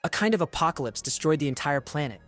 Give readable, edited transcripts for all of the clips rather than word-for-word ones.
A kind of apocalypse destroyed the entire planet,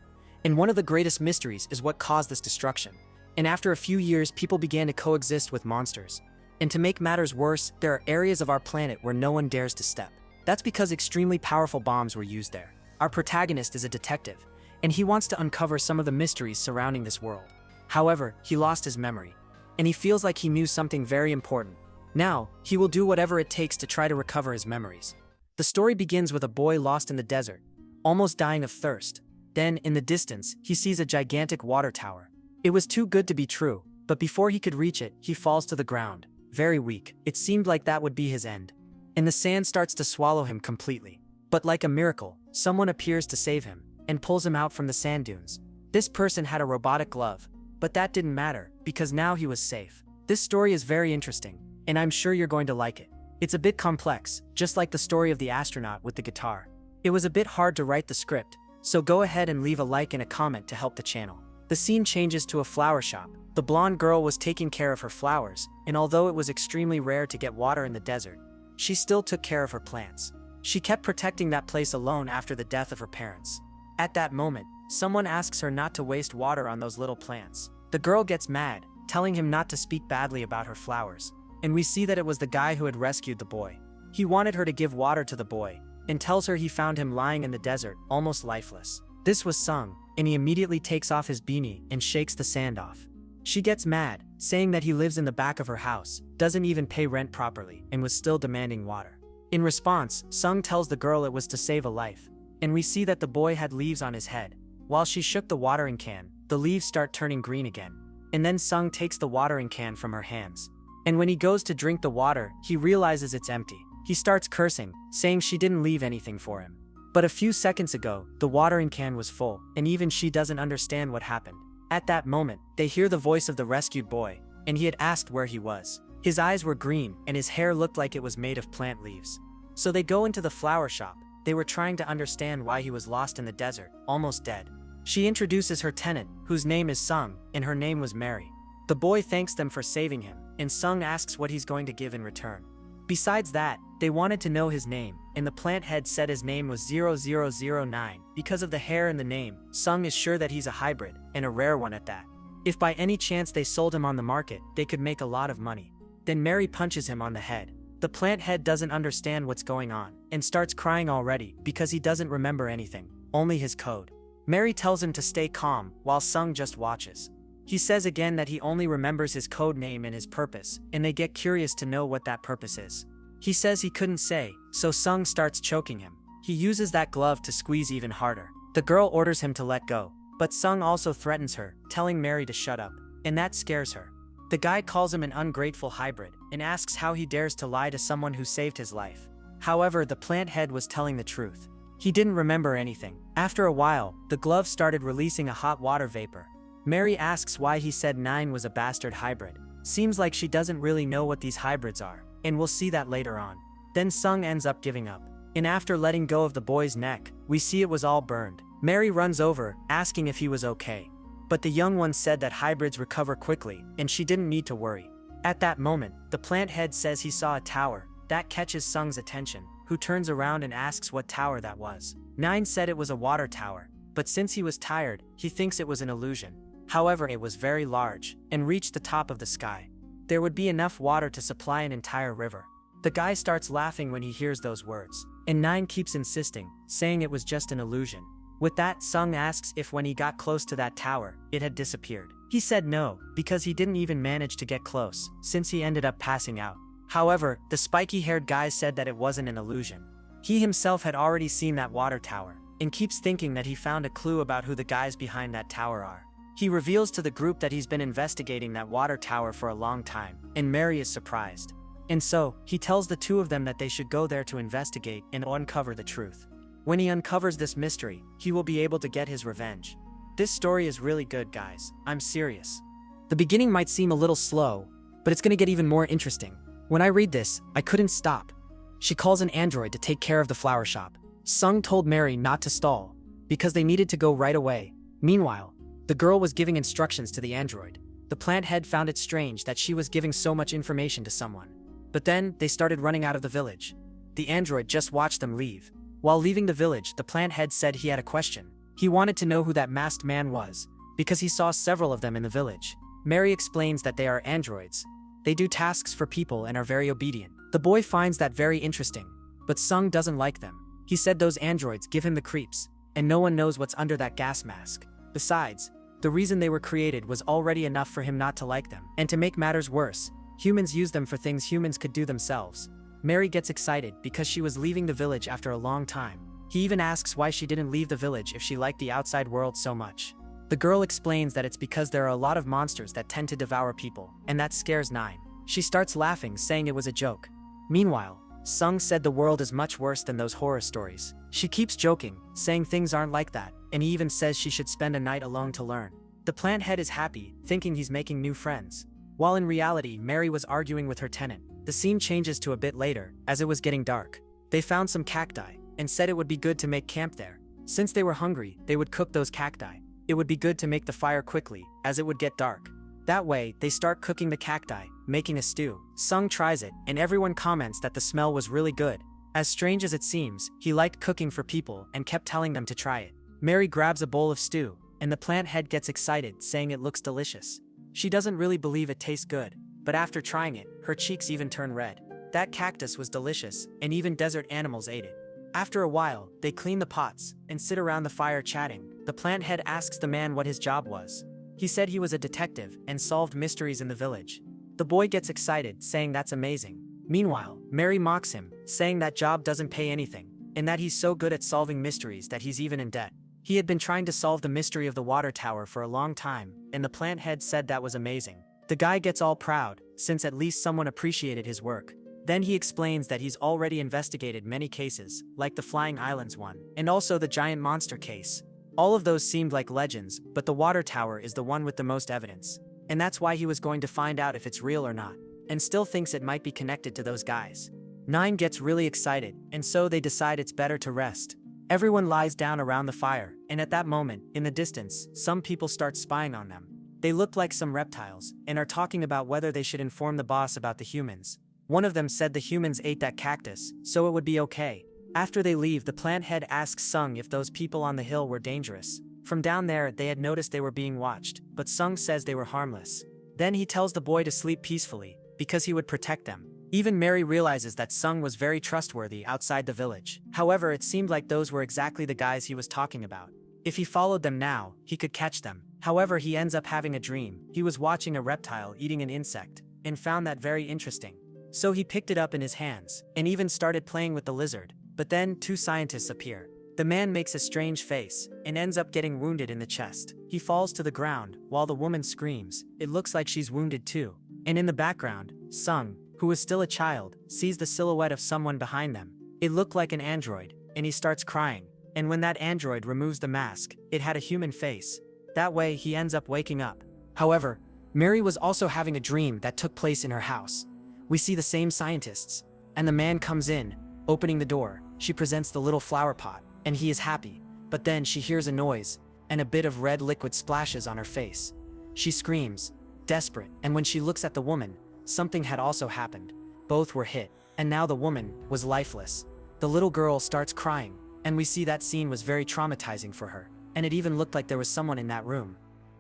and one of the greatest mysteries is what caused this destruction. And after a few years, people began to coexist with monsters. And to make matters worse, there are areas of our planet where no one dares to step. That's because extremely powerful bombs were used there. Our protagonist is a detective, and he wants to uncover some of the mysteries surrounding this world. However, he lost his memory, and he feels like he knew something very important. Now, he will do whatever it takes to try to recover his memories. The story begins with a boy lost in the desert, almost dying of thirst. Then, in the distance, he sees a gigantic water tower. It was too good to be true, but before he could reach it, he falls to the ground, very weak. It seemed like that would be his end. And the sand starts to swallow him completely. But like a miracle, someone appears to save him, and pulls him out from the sand dunes. This person had a robotic glove, but that didn't matter, because now he was safe. This story is very interesting, and I'm sure you're going to like it. It's a bit complex, just like the story of the astronaut with the guitar. It was a bit hard to write the script, so go ahead and leave a like and a comment to help the channel. The scene changes to a flower shop. The blonde girl was taking care of her flowers, and although it was extremely rare to get water in the desert, she still took care of her plants. She kept protecting that place alone after the death of her parents. At that moment, someone asks her not to waste water on those little plants. The girl gets mad, telling him not to speak badly about her flowers. And we see that it was the guy who had rescued the boy. He wanted her to give water to the boy, and tells her he found him lying in the desert, almost lifeless. This was Sung, and he immediately takes off his beanie and shakes the sand off. She gets mad, saying that he lives in the back of her house, doesn't even pay rent properly, and was still demanding water. In response, Sung tells the girl it was to save a life, and we see that the boy had leaves on his head. While she shook the watering can, the leaves start turning green again. And then Sung takes the watering can from her hands. And when he goes to drink the water, he realizes it's empty. He starts cursing, saying she didn't leave anything for him. But a few seconds ago, the watering can was full, and even she doesn't understand what happened. At that moment, they hear the voice of the rescued boy, and he had asked where he was. His eyes were green, and his hair looked like it was made of plant leaves. So they go into the flower shop. They were trying to understand why he was lost in the desert, almost dead. She introduces her tenant, whose name is Sung, and her name was Mary. The boy thanks them for saving him, and Sung asks what he's going to give in return. Besides that, they wanted to know his name, and the plant head said his name was 0009. Because of the hair in the name, Sung is sure that he's a hybrid, and a rare one at that. If by any chance they sold him on the market, they could make a lot of money. Then Mary punches him on the head. The plant head doesn't understand what's going on, and starts crying already because he doesn't remember anything, only his code. Mary tells him to stay calm, while Sung just watches. He says again that he only remembers his code name and his purpose, and they get curious to know what that purpose is. He says he couldn't say, so Sung starts choking him. He uses that glove to squeeze even harder. The girl orders him to let go, but Sung also threatens her, telling Mary to shut up, and that scares her. The guy calls him an ungrateful hybrid, and asks how he dares to lie to someone who saved his life. However, the plant head was telling the truth. He didn't remember anything. After a while, the glove started releasing a hot water vapor. Mary asks why he said 9 was a bastard hybrid. Seems like she doesn't really know what these hybrids are, and we'll see that later on. Then Sung ends up giving up. And after letting go of the boy's neck, we see it was all burned. Mary runs over, asking if he was okay. But the young one said that hybrids recover quickly, and she didn't need to worry. At that moment, the plant head says he saw a tower. That catches Sung's attention, who turns around and asks what tower that was. 9 said it was a water tower, but since he was tired, he thinks it was an illusion. However, it was very large, and reached the top of the sky. There would be enough water to supply an entire river. The guy starts laughing when he hears those words, and 9 keeps insisting, saying it was just an illusion. With that, Sung asks if when he got close to that tower, it had disappeared. He said no, because he didn't even manage to get close, since he ended up passing out. However, the spiky-haired guy said that it wasn't an illusion. He himself had already seen that water tower, and keeps thinking that he found a clue about who the guys behind that tower are. He reveals to the group that he's been investigating that water tower for a long time, and Mary is surprised. And so, he tells the two of them that they should go there to investigate and uncover the truth. When he uncovers this mystery, he will be able to get his revenge. This story is really good, guys. I'm serious. The beginning might seem a little slow, but it's gonna get even more interesting. When I read this, I couldn't stop. She calls an android to take care of the flower shop. Sung told Mary not to stall, because they needed to go right away. Meanwhile, the girl was giving instructions to the android. The plant head found it strange that she was giving so much information to someone. But then, they started running out of the village. The android just watched them leave. While leaving the village, the plant head said he had a question. He wanted to know who that masked man was, because he saw several of them in the village. Mary explains that they are androids. They do tasks for people and are very obedient. The boy finds that very interesting, but Sung doesn't like them. He said those androids give him the creeps, and no one knows what's under that gas mask. Besides, the reason they were created was already enough for him not to like them. And to make matters worse, humans use them for things humans could do themselves. Mary gets excited because she was leaving the village after a long time. He even asks why she didn't leave the village if she liked the outside world so much. The girl explains that it's because there are a lot of monsters that tend to devour people, and that scares Nine. She starts laughing, saying it was a joke. Meanwhile, Sung said the world is much worse than those horror stories. She keeps joking, saying things aren't like that, and he even says she should spend a night alone to learn. The plant head is happy, thinking he's making new friends. While in reality, Mary was arguing with her tenant. The scene changes to a bit later, as it was getting dark. They found some cacti, and said it would be good to make camp there. Since they were hungry, they would cook those cacti. It would be good to make the fire quickly, as it would get dark. That way, they start cooking the cacti, making a stew. Sung tries it, and everyone comments that the smell was really good. As strange as it seems, he liked cooking for people and kept telling them to try it. Mary grabs a bowl of stew, and the plant head gets excited, saying it looks delicious. She doesn't really believe it tastes good, but after trying it, her cheeks even turn red. That cactus was delicious, and even desert animals ate it. After a while, they clean the pots and sit around the fire chatting. The plant head asks the man what his job was. He said he was a detective and solved mysteries in the village. The boy gets excited, saying that's amazing. Meanwhile, Mary mocks him, saying that job doesn't pay anything, and that he's so good at solving mysteries that he's even in debt. He had been trying to solve the mystery of the water tower for a long time, and the plant head said that was amazing. The guy gets all proud, since at least someone appreciated his work. Then he explains that he's already investigated many cases, like the Flying Islands one, and also the giant monster case. All of those seemed like legends, but the water tower is the one with the most evidence. And that's why he was going to find out if it's real or not, and still thinks it might be connected to those guys. Nine gets really excited, and so they decide it's better to rest. Everyone lies down around the fire, and at that moment, in the distance, some people start spying on them. They look like some reptiles, and are talking about whether they should inform the boss about the humans. One of them said the humans ate that cactus, so it would be okay. After they leave, the plant head asks Sung if those people on the hill were dangerous. From down there, they had noticed they were being watched, but Sung says they were harmless. Then he tells the boy to sleep peacefully, because he would protect them. Even Mary realizes that Sung was very trustworthy outside the village. However, it seemed like those were exactly the guys he was talking about. If he followed them now, he could catch them. However, he ends up having a dream. He was watching a reptile eating an insect, and found that very interesting. So he picked it up in his hands, and even started playing with the lizard. But then, two scientists appear. The man makes a strange face, and ends up getting wounded in the chest. He falls to the ground, while the woman screams. It looks like she's wounded too. And in the background, Sung, who is still a child, sees the silhouette of someone behind them. It looked like an android, and he starts crying. And when that android removes the mask, it had a human face. That way, he ends up waking up. However, Mary was also having a dream that took place in her house. We see the same scientists, and the man comes in, opening the door. She presents the little flower pot, and he is happy, but then she hears a noise, and a bit of red liquid splashes on her face. She screams, desperate, and when she looks at the woman, something had also happened. Both were hit, and now the woman was lifeless. The little girl starts crying, and we see that scene was very traumatizing for her, and it even looked like there was someone in that room,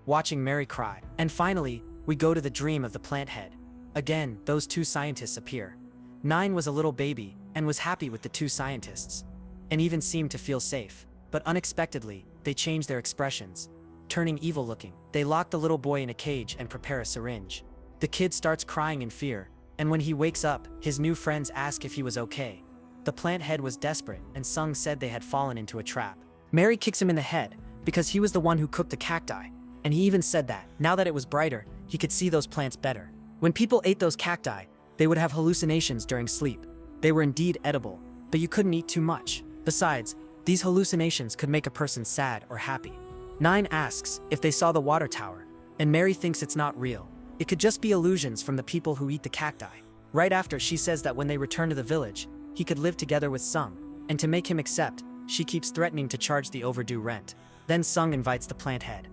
watching Mary cry. And finally, we go to the dream of the plant head. Again, those two scientists appear. Nine was a little baby, and was happy with the two scientists, and even seemed to feel safe. But unexpectedly, they change their expressions, turning evil looking. They lock the little boy in a cage and prepare a syringe. The kid starts crying in fear, and when he wakes up, his new friends ask if he was okay. The plant head was desperate, and Sung said they had fallen into a trap. Mary kicks him in the head, because he was the one who cooked the cacti, and he even said that, now that it was brighter, he could see those plants better. When people ate those cacti, they would have hallucinations during sleep. They were indeed edible, but you couldn't eat too much. Besides, these hallucinations could make a person sad or happy. Nine asks if they saw the water tower, and Mary thinks it's not real. It could just be illusions from the people who eat the cacti. Right after, she says that when they return to the village, he could live together with Sung, and to make him accept, she keeps threatening to charge the overdue rent. Then Sung invites the plant head.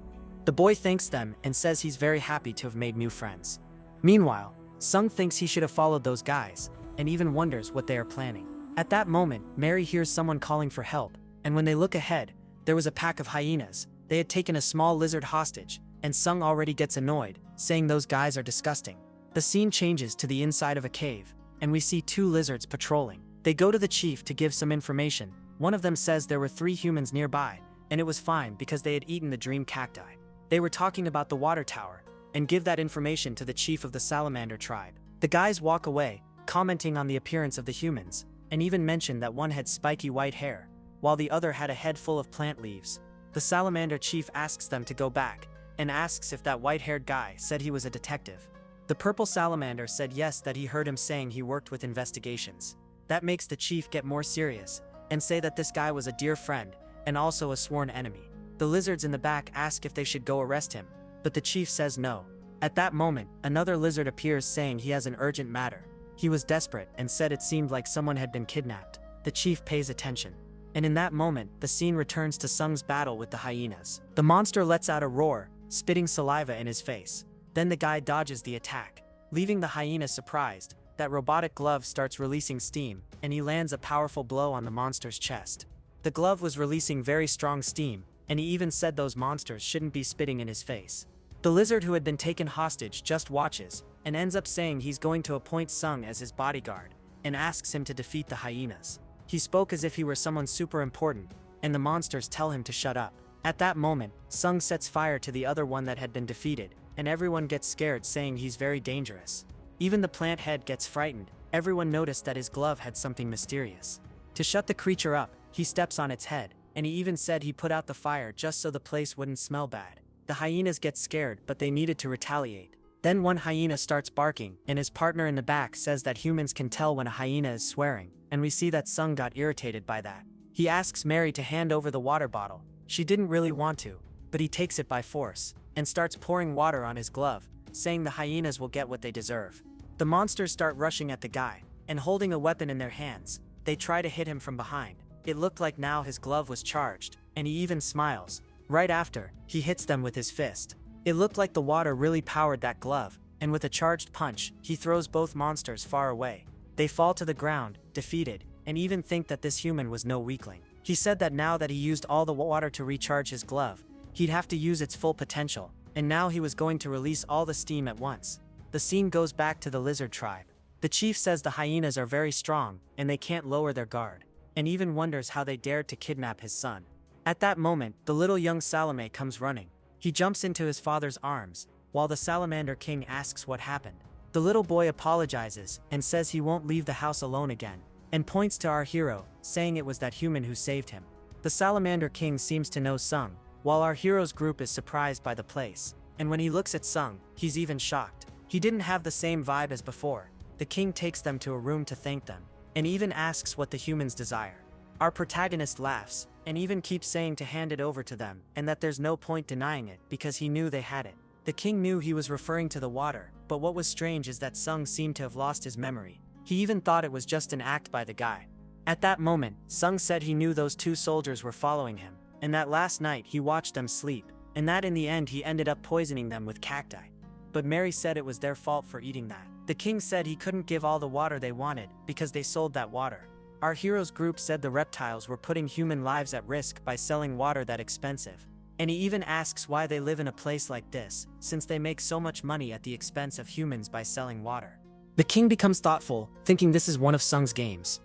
The boy thanks them and says he's very happy to have made new friends. Meanwhile, Sung thinks he should have followed those guys, and even wonders what they are planning. At that moment, Mary hears someone calling for help, and when they look ahead, there was a pack of hyenas. They had taken a small lizard hostage, and Sung already gets annoyed, saying those guys are disgusting. The scene changes to the inside of a cave, and we see two lizards patrolling. They go to the chief to give some information. One of them says there were 3 humans nearby, and it was fine because they had eaten the dream cacti. They were talking about the water tower, and give that information to the chief of the salamander tribe. The guys walk away, commenting on the appearance of the humans, and even mention that one had spiky white hair, while the other had a head full of plant leaves. The salamander chief asks them to go back, and asks if that white-haired guy said he was a detective. The purple salamander said yes, that he heard him saying he worked with investigations. That makes the chief get more serious, and say that this guy was a dear friend, and also a sworn enemy. The lizards in the back ask if they should go arrest him, but the chief says no. At that moment, another lizard appears saying he has an urgent matter. He was desperate and said it seemed like someone had been kidnapped. The chief pays attention. And in that moment, the scene returns to Sung's battle with the hyenas. The monster lets out a roar, spitting saliva in his face. Then the guy dodges the attack, leaving the hyena surprised. That robotic glove starts releasing steam, and he lands a powerful blow on the monster's chest. The glove was releasing very strong steam, and he even said those monsters shouldn't be spitting in his face. The lizard who had been taken hostage just watches, and ends up saying he's going to appoint Sung as his bodyguard, and asks him to defeat the hyenas. He spoke as if he were someone super important, and the monsters tell him to shut up. At that moment, Sung sets fire to the other one that had been defeated, and everyone gets scared, saying he's very dangerous. Even the plant head gets frightened. Everyone noticed that his glove had something mysterious. To shut the creature up, he steps on its head, and he even said he put out the fire just so the place wouldn't smell bad. The hyenas get scared, but they needed to retaliate. Then one hyena starts barking, and his partner in the back says that humans can tell when a hyena is swearing, and we see that Sung got irritated by that. He asks Mary to hand over the water bottle. She didn't really want to, but he takes it by force, and starts pouring water on his glove, saying the hyenas will get what they deserve. The monsters start rushing at the guy, and holding a weapon in their hands, they try to hit him from behind. It looked like now his glove was charged, and he even smiles. Right after, he hits them with his fist. It looked like the water really powered that glove, and with a charged punch, he throws both monsters far away. They fall to the ground, defeated, and even think that this human was no weakling. He said that now that he used all the water to recharge his glove, he'd have to use its full potential, and now he was going to release all the steam at once. The scene goes back to the lizard tribe. The chief says the hyenas are very strong, and they can't lower their guard, and even wonders how they dared to kidnap his son. At that moment, the little young Salome comes running. He jumps into his father's arms, while the Salamander King asks what happened. The little boy apologizes, and says he won't leave the house alone again, and points to our hero, saying it was that human who saved him. The Salamander King seems to know Sung, while our hero's group is surprised by the place, and when he looks at Sung, he's even shocked. He didn't have the same vibe as before. The king takes them to a room to thank them, and even asks what the humans desire. Our protagonist laughs, and even keeps saying to hand it over to them, and that there's no point denying it, because he knew they had it. The king knew he was referring to the water, but what was strange is that Sung seemed to have lost his memory. He even thought it was just an act by the guy. At that moment, Sung said he knew those 2 soldiers were following him, and that last night he watched them sleep, and that in the end he ended up poisoning them with cacti. But Mary said it was their fault for eating that. The king said he couldn't give all the water they wanted, because they sold that water. Our hero's group said the reptiles were putting human lives at risk by selling water that expensive. And he even asks why they live in a place like this, since they make so much money at the expense of humans by selling water. The king becomes thoughtful, thinking this is one of Sung's games.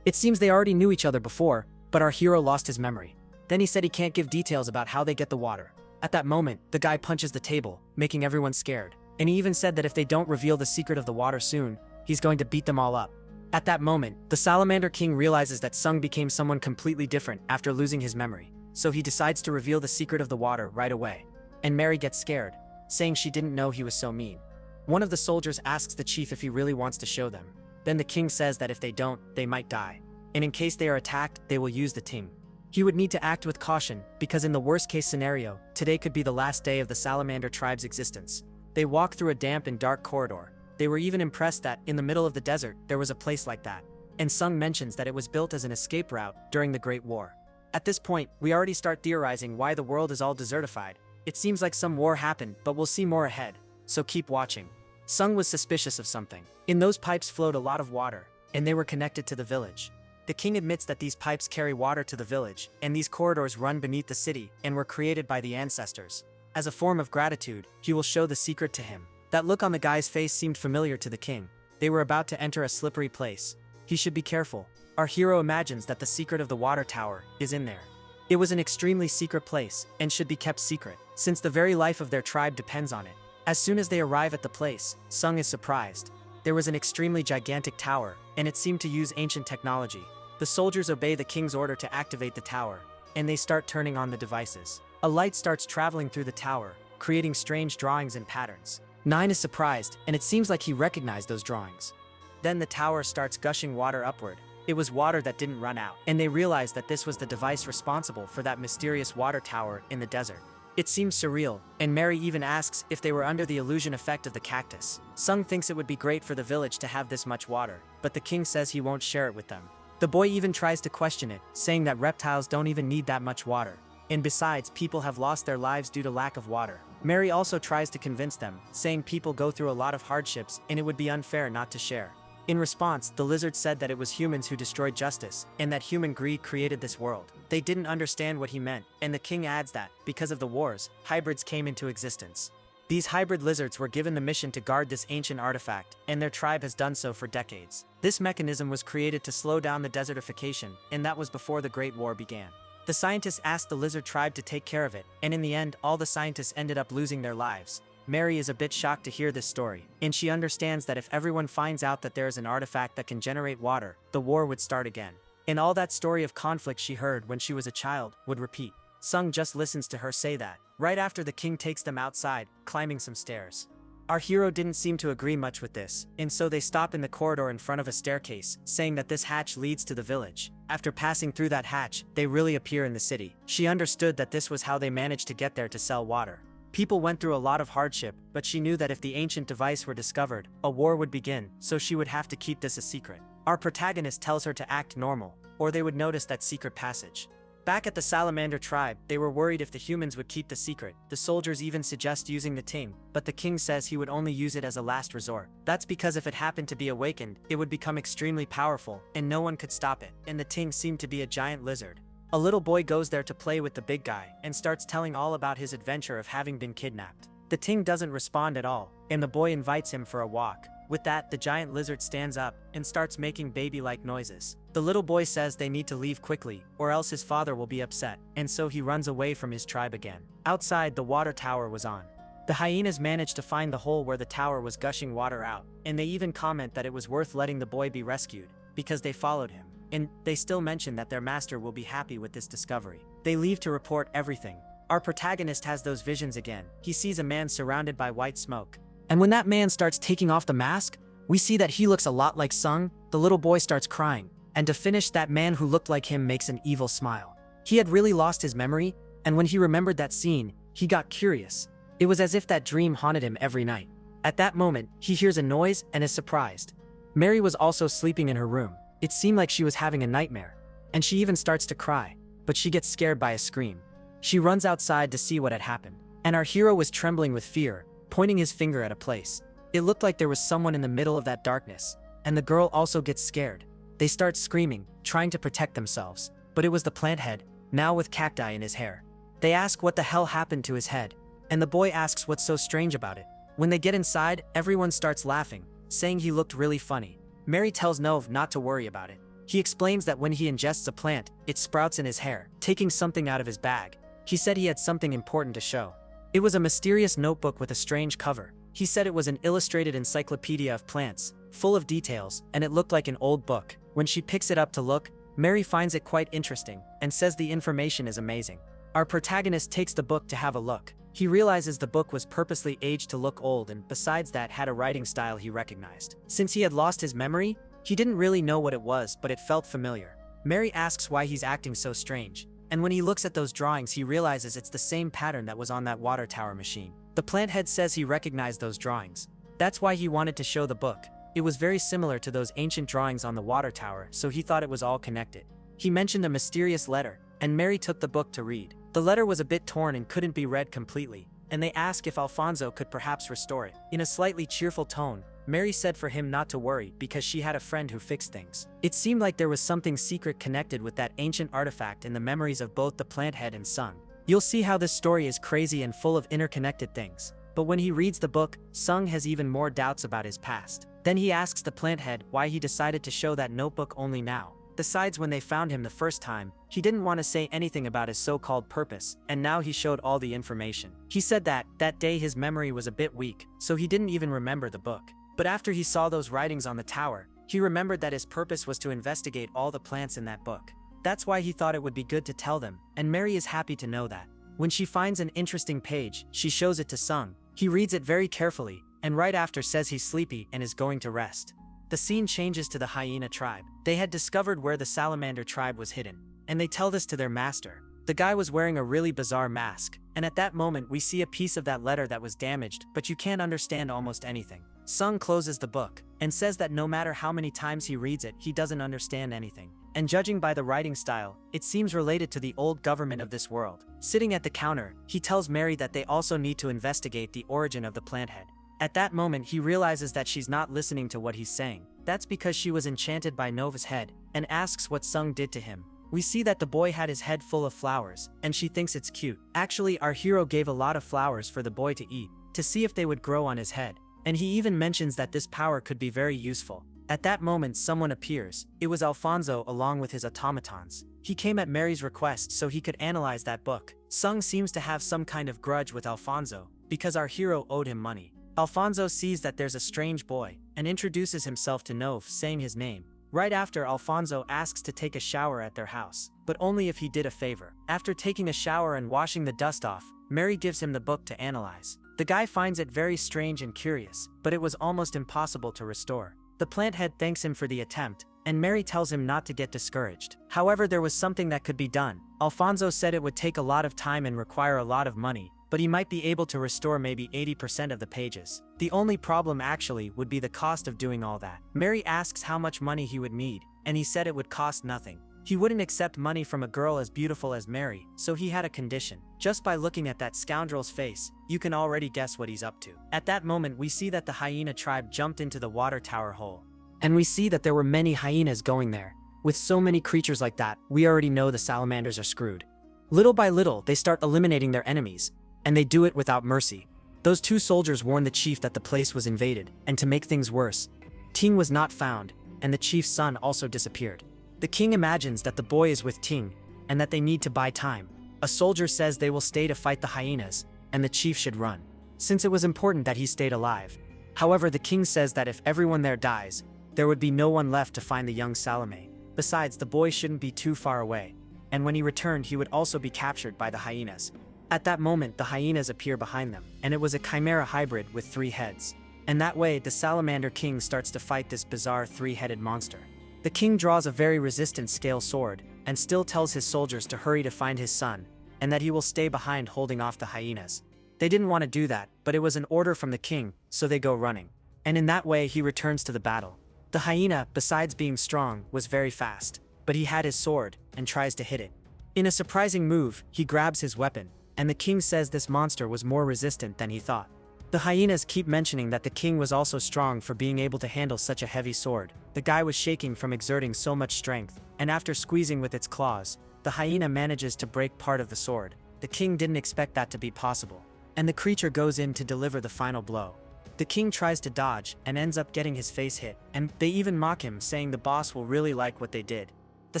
It seems they already knew each other before, but our hero lost his memory. Then he said he can't give details about how they get the water. At that moment, the guy punches the table, making everyone scared. And he even said that if they don't reveal the secret of the water soon, he's going to beat them all up. At that moment, the Salamander King realizes that Sung became someone completely different after losing his memory, so he decides to reveal the secret of the water right away. And Mary gets scared, saying she didn't know he was so mean. One of the soldiers asks the chief if he really wants to show them. Then the king says that if they don't, they might die. And in case they are attacked, they will use the ting. He would need to act with caution, because in the worst-case scenario, today could be the last day of the Salamander tribe's existence. They walk through a damp and dark corridor. They were even impressed that, in the middle of the desert, there was a place like that. And Sung mentions that it was built as an escape route during the Great War. At this point, we already start theorizing why the world is all desertified. It seems like some war happened, but we'll see more ahead, so keep watching. Sung was suspicious of something. In those pipes flowed a lot of water, and they were connected to the village. The king admits that these pipes carry water to the village, and these corridors run beneath the city and were created by the ancestors. As a form of gratitude, he will show the secret to him. That look on the guy's face seemed familiar to the king. They were about to enter a slippery place. He should be careful. Our hero imagines that the secret of the water tower is in there. It was an extremely secret place, and should be kept secret, since the very life of their tribe depends on it. As soon as they arrive at the place, Sung is surprised. There was an extremely gigantic tower, and it seemed to use ancient technology. The soldiers obey the king's order to activate the tower, and they start turning on the devices. A light starts traveling through the tower, creating strange drawings and patterns. 9 is surprised, and it seems like he recognized those drawings. Then the tower starts gushing water upward. It was water that didn't run out, and they realized that this was the device responsible for that mysterious water tower in the desert. It seems surreal, and Mary even asks if they were under the illusion effect of the cactus. Sung thinks it would be great for the village to have this much water, but the king says he won't share it with them. The boy even tries to question it, saying that reptiles don't even need that much water. And besides, people have lost their lives due to lack of water. Mary also tries to convince them, saying people go through a lot of hardships and it would be unfair not to share. In response, the lizard said that it was humans who destroyed justice, and that human greed created this world. They didn't understand what he meant, and the king adds that, because of the wars, hybrids came into existence. These hybrid lizards were given the mission to guard this ancient artifact, and their tribe has done so for decades. This mechanism was created to slow down the desertification, and that was before the Great War began. The scientists asked the lizard tribe to take care of it, and in the end, all the scientists ended up losing their lives. Mary is a bit shocked to hear this story, and she understands that if everyone finds out that there is an artifact that can generate water, the war would start again. And all that story of conflict she heard when she was a child would repeat. Sung just listens to her say that, right after the king takes them outside, climbing some stairs. Our hero didn't seem to agree much with this, and so they stop in the corridor in front of a staircase, saying that this hatch leads to the village. After passing through that hatch, they really appear in the city. She understood that this was how they managed to get there to sell water. People went through a lot of hardship, but she knew that if the ancient device were discovered, a war would begin, so she would have to keep this a secret. Our protagonist tells her to act normal, or they would notice that secret passage. Back at the Salamander tribe, they were worried if the humans would keep the secret. The soldiers even suggest using the ting, but the king says he would only use it as a last resort. That's because if it happened to be awakened, it would become extremely powerful, and no one could stop it, and the ting seemed to be a giant lizard. A little boy goes there to play with the big guy, and starts telling all about his adventure of having been kidnapped. The ting doesn't respond at all, and the boy invites him for a walk. With that, the giant lizard stands up, and starts making baby-like noises. The little boy says they need to leave quickly, or else his father will be upset, and so he runs away from his tribe again. Outside, the water tower was on. The hyenas managed to find the hole where the tower was gushing water out, and they even comment that it was worth letting the boy be rescued, because they followed him. And they still mention that their master will be happy with this discovery. They leave to report everything. Our protagonist has those visions again. He sees a man surrounded by white smoke. And when that man starts taking off the mask, we see that he looks a lot like Sung. The little boy starts crying. And to finish, that man who looked like him makes an evil smile. He had really lost his memory, and when he remembered that scene, he got curious. It was as if that dream haunted him every night. At that moment, he hears a noise and is surprised. Mary was also sleeping in her room. It seemed like she was having a nightmare, and she even starts to cry, but she gets scared by a scream. She runs outside to see what had happened, and our hero was trembling with fear, pointing his finger at a place. It looked like there was someone in the middle of that darkness, and the girl also gets scared. They start screaming, trying to protect themselves, but it was the plant head, now with cacti in his hair. They ask what the hell happened to his head, and the boy asks what's so strange about it. When they get inside, everyone starts laughing, saying he looked really funny. Mary tells Nove not to worry about it. He explains that when he ingests a plant, it sprouts in his hair, taking something out of his bag. He said he had something important to show. It was a mysterious notebook with a strange cover. He said it was an illustrated encyclopedia of plants, full of details, and it looked like an old book. When she picks it up to look, Mary finds it quite interesting, and says the information is amazing. Our protagonist takes the book to have a look. He realizes the book was purposely aged to look old, and besides that had a writing style he recognized. Since he had lost his memory, he didn't really know what it was, but it felt familiar. Mary asks why he's acting so strange, and when he looks at those drawings he realizes it's the same pattern that was on that water tower machine. The plant head says he recognized those drawings. That's why he wanted to show the book. It was very similar to those ancient drawings on the water tower, so he thought it was all connected. He mentioned a mysterious letter, and Mary took the book to read. The letter was a bit torn and couldn't be read completely, and they asked if Alfonso could perhaps restore it. In a slightly cheerful tone, Mary said for him not to worry because she had a friend who fixed things. It seemed like there was something secret connected with that ancient artifact in the memories of both the plant head and Sung. You'll see how this story is crazy and full of interconnected things. But when he reads the book, Sung has even more doubts about his past. Then he asks the plant head why he decided to show that notebook only now. Besides, when they found him the first time, he didn't want to say anything about his so-called purpose, and now he showed all the information. He said that day his memory was a bit weak, so he didn't even remember the book. But after he saw those writings on the tower, he remembered that his purpose was to investigate all the plants in that book. That's why he thought it would be good to tell them, and Mary is happy to know that. When she finds an interesting page, she shows it to Sung. He reads it very carefully, and right after says he's sleepy and is going to rest. The scene changes to the hyena tribe. They had discovered where the salamander tribe was hidden, and they tell this to their master. The guy was wearing a really bizarre mask, and at that moment we see a piece of that letter that was damaged, but you can't understand almost anything. Sung closes the book, and says that no matter how many times he reads it, he doesn't understand anything. And judging by the writing style, it seems related to the old government of this world. Sitting at the counter, he tells Mary that they also need to investigate the origin of the plant head. At that moment, he realizes that she's not listening to what he's saying. That's because she was enchanted by Nova's head, and asks what Sung did to him. We see that the boy had his head full of flowers, and she thinks it's cute. Actually, our hero gave a lot of flowers for the boy to eat, to see if they would grow on his head. And he even mentions that this power could be very useful. At that moment, someone appears. It was Alfonso along with his automatons. He came at Mary's request so he could analyze that book. Sung seems to have some kind of grudge with Alfonso, because our hero owed him money. Alfonso sees that there's a strange boy, and introduces himself to Nov, saying his name. Right after, Alfonso asks to take a shower at their house, but only if he did a favor. After taking a shower and washing the dust off, Mary gives him the book to analyze. The guy finds it very strange and curious, but it was almost impossible to restore. The plant head thanks him for the attempt, and Mary tells him not to get discouraged. However, there was something that could be done. Alfonso said it would take a lot of time and require a lot of money, but he might be able to restore maybe 80% of the pages. The only problem actually would be the cost of doing all that. Mary asks how much money he would need, and he said it would cost nothing. He wouldn't accept money from a girl as beautiful as Mary, so he had a condition. Just by looking at that scoundrel's face, you can already guess what he's up to. At that moment, we see that the hyena tribe jumped into the water tower hole. And we see that there were many hyenas going there. With so many creatures like that, we already know the salamanders are screwed. Little by little, they start eliminating their enemies, and they do it without mercy. Those two soldiers warn the chief that the place was invaded, and to make things worse, Ting was not found, and the chief's son also disappeared. The king imagines that the boy is with Ting, and that they need to buy time. A soldier says they will stay to fight the hyenas, and the chief should run, since it was important that he stayed alive. However, the king says that if everyone there dies, there would be no one left to find the young Salome. Besides, the boy shouldn't be too far away, and when he returned he would also be captured by the hyenas. At that moment, the hyenas appear behind them, and it was a chimera hybrid with 3 heads. And that way, the salamander king starts to fight this bizarre 3-headed monster. The king draws a very resistant scale sword, and still tells his soldiers to hurry to find his son, and that he will stay behind holding off the hyenas. They didn't want to do that, but it was an order from the king, so they go running. And in that way, he returns to the battle. The hyena, besides being strong, was very fast, but he had his sword, and tries to hit it. In a surprising move, he grabs his weapon, and the king says this monster was more resistant than he thought. The hyenas keep mentioning that the king was also strong for being able to handle such a heavy sword. The guy was shaking from exerting so much strength, and after squeezing with its claws, the hyena manages to break part of the sword. The king didn't expect that to be possible, and the creature goes in to deliver the final blow. The king tries to dodge and ends up getting his face hit, and they even mock him, saying the boss will really like what they did. The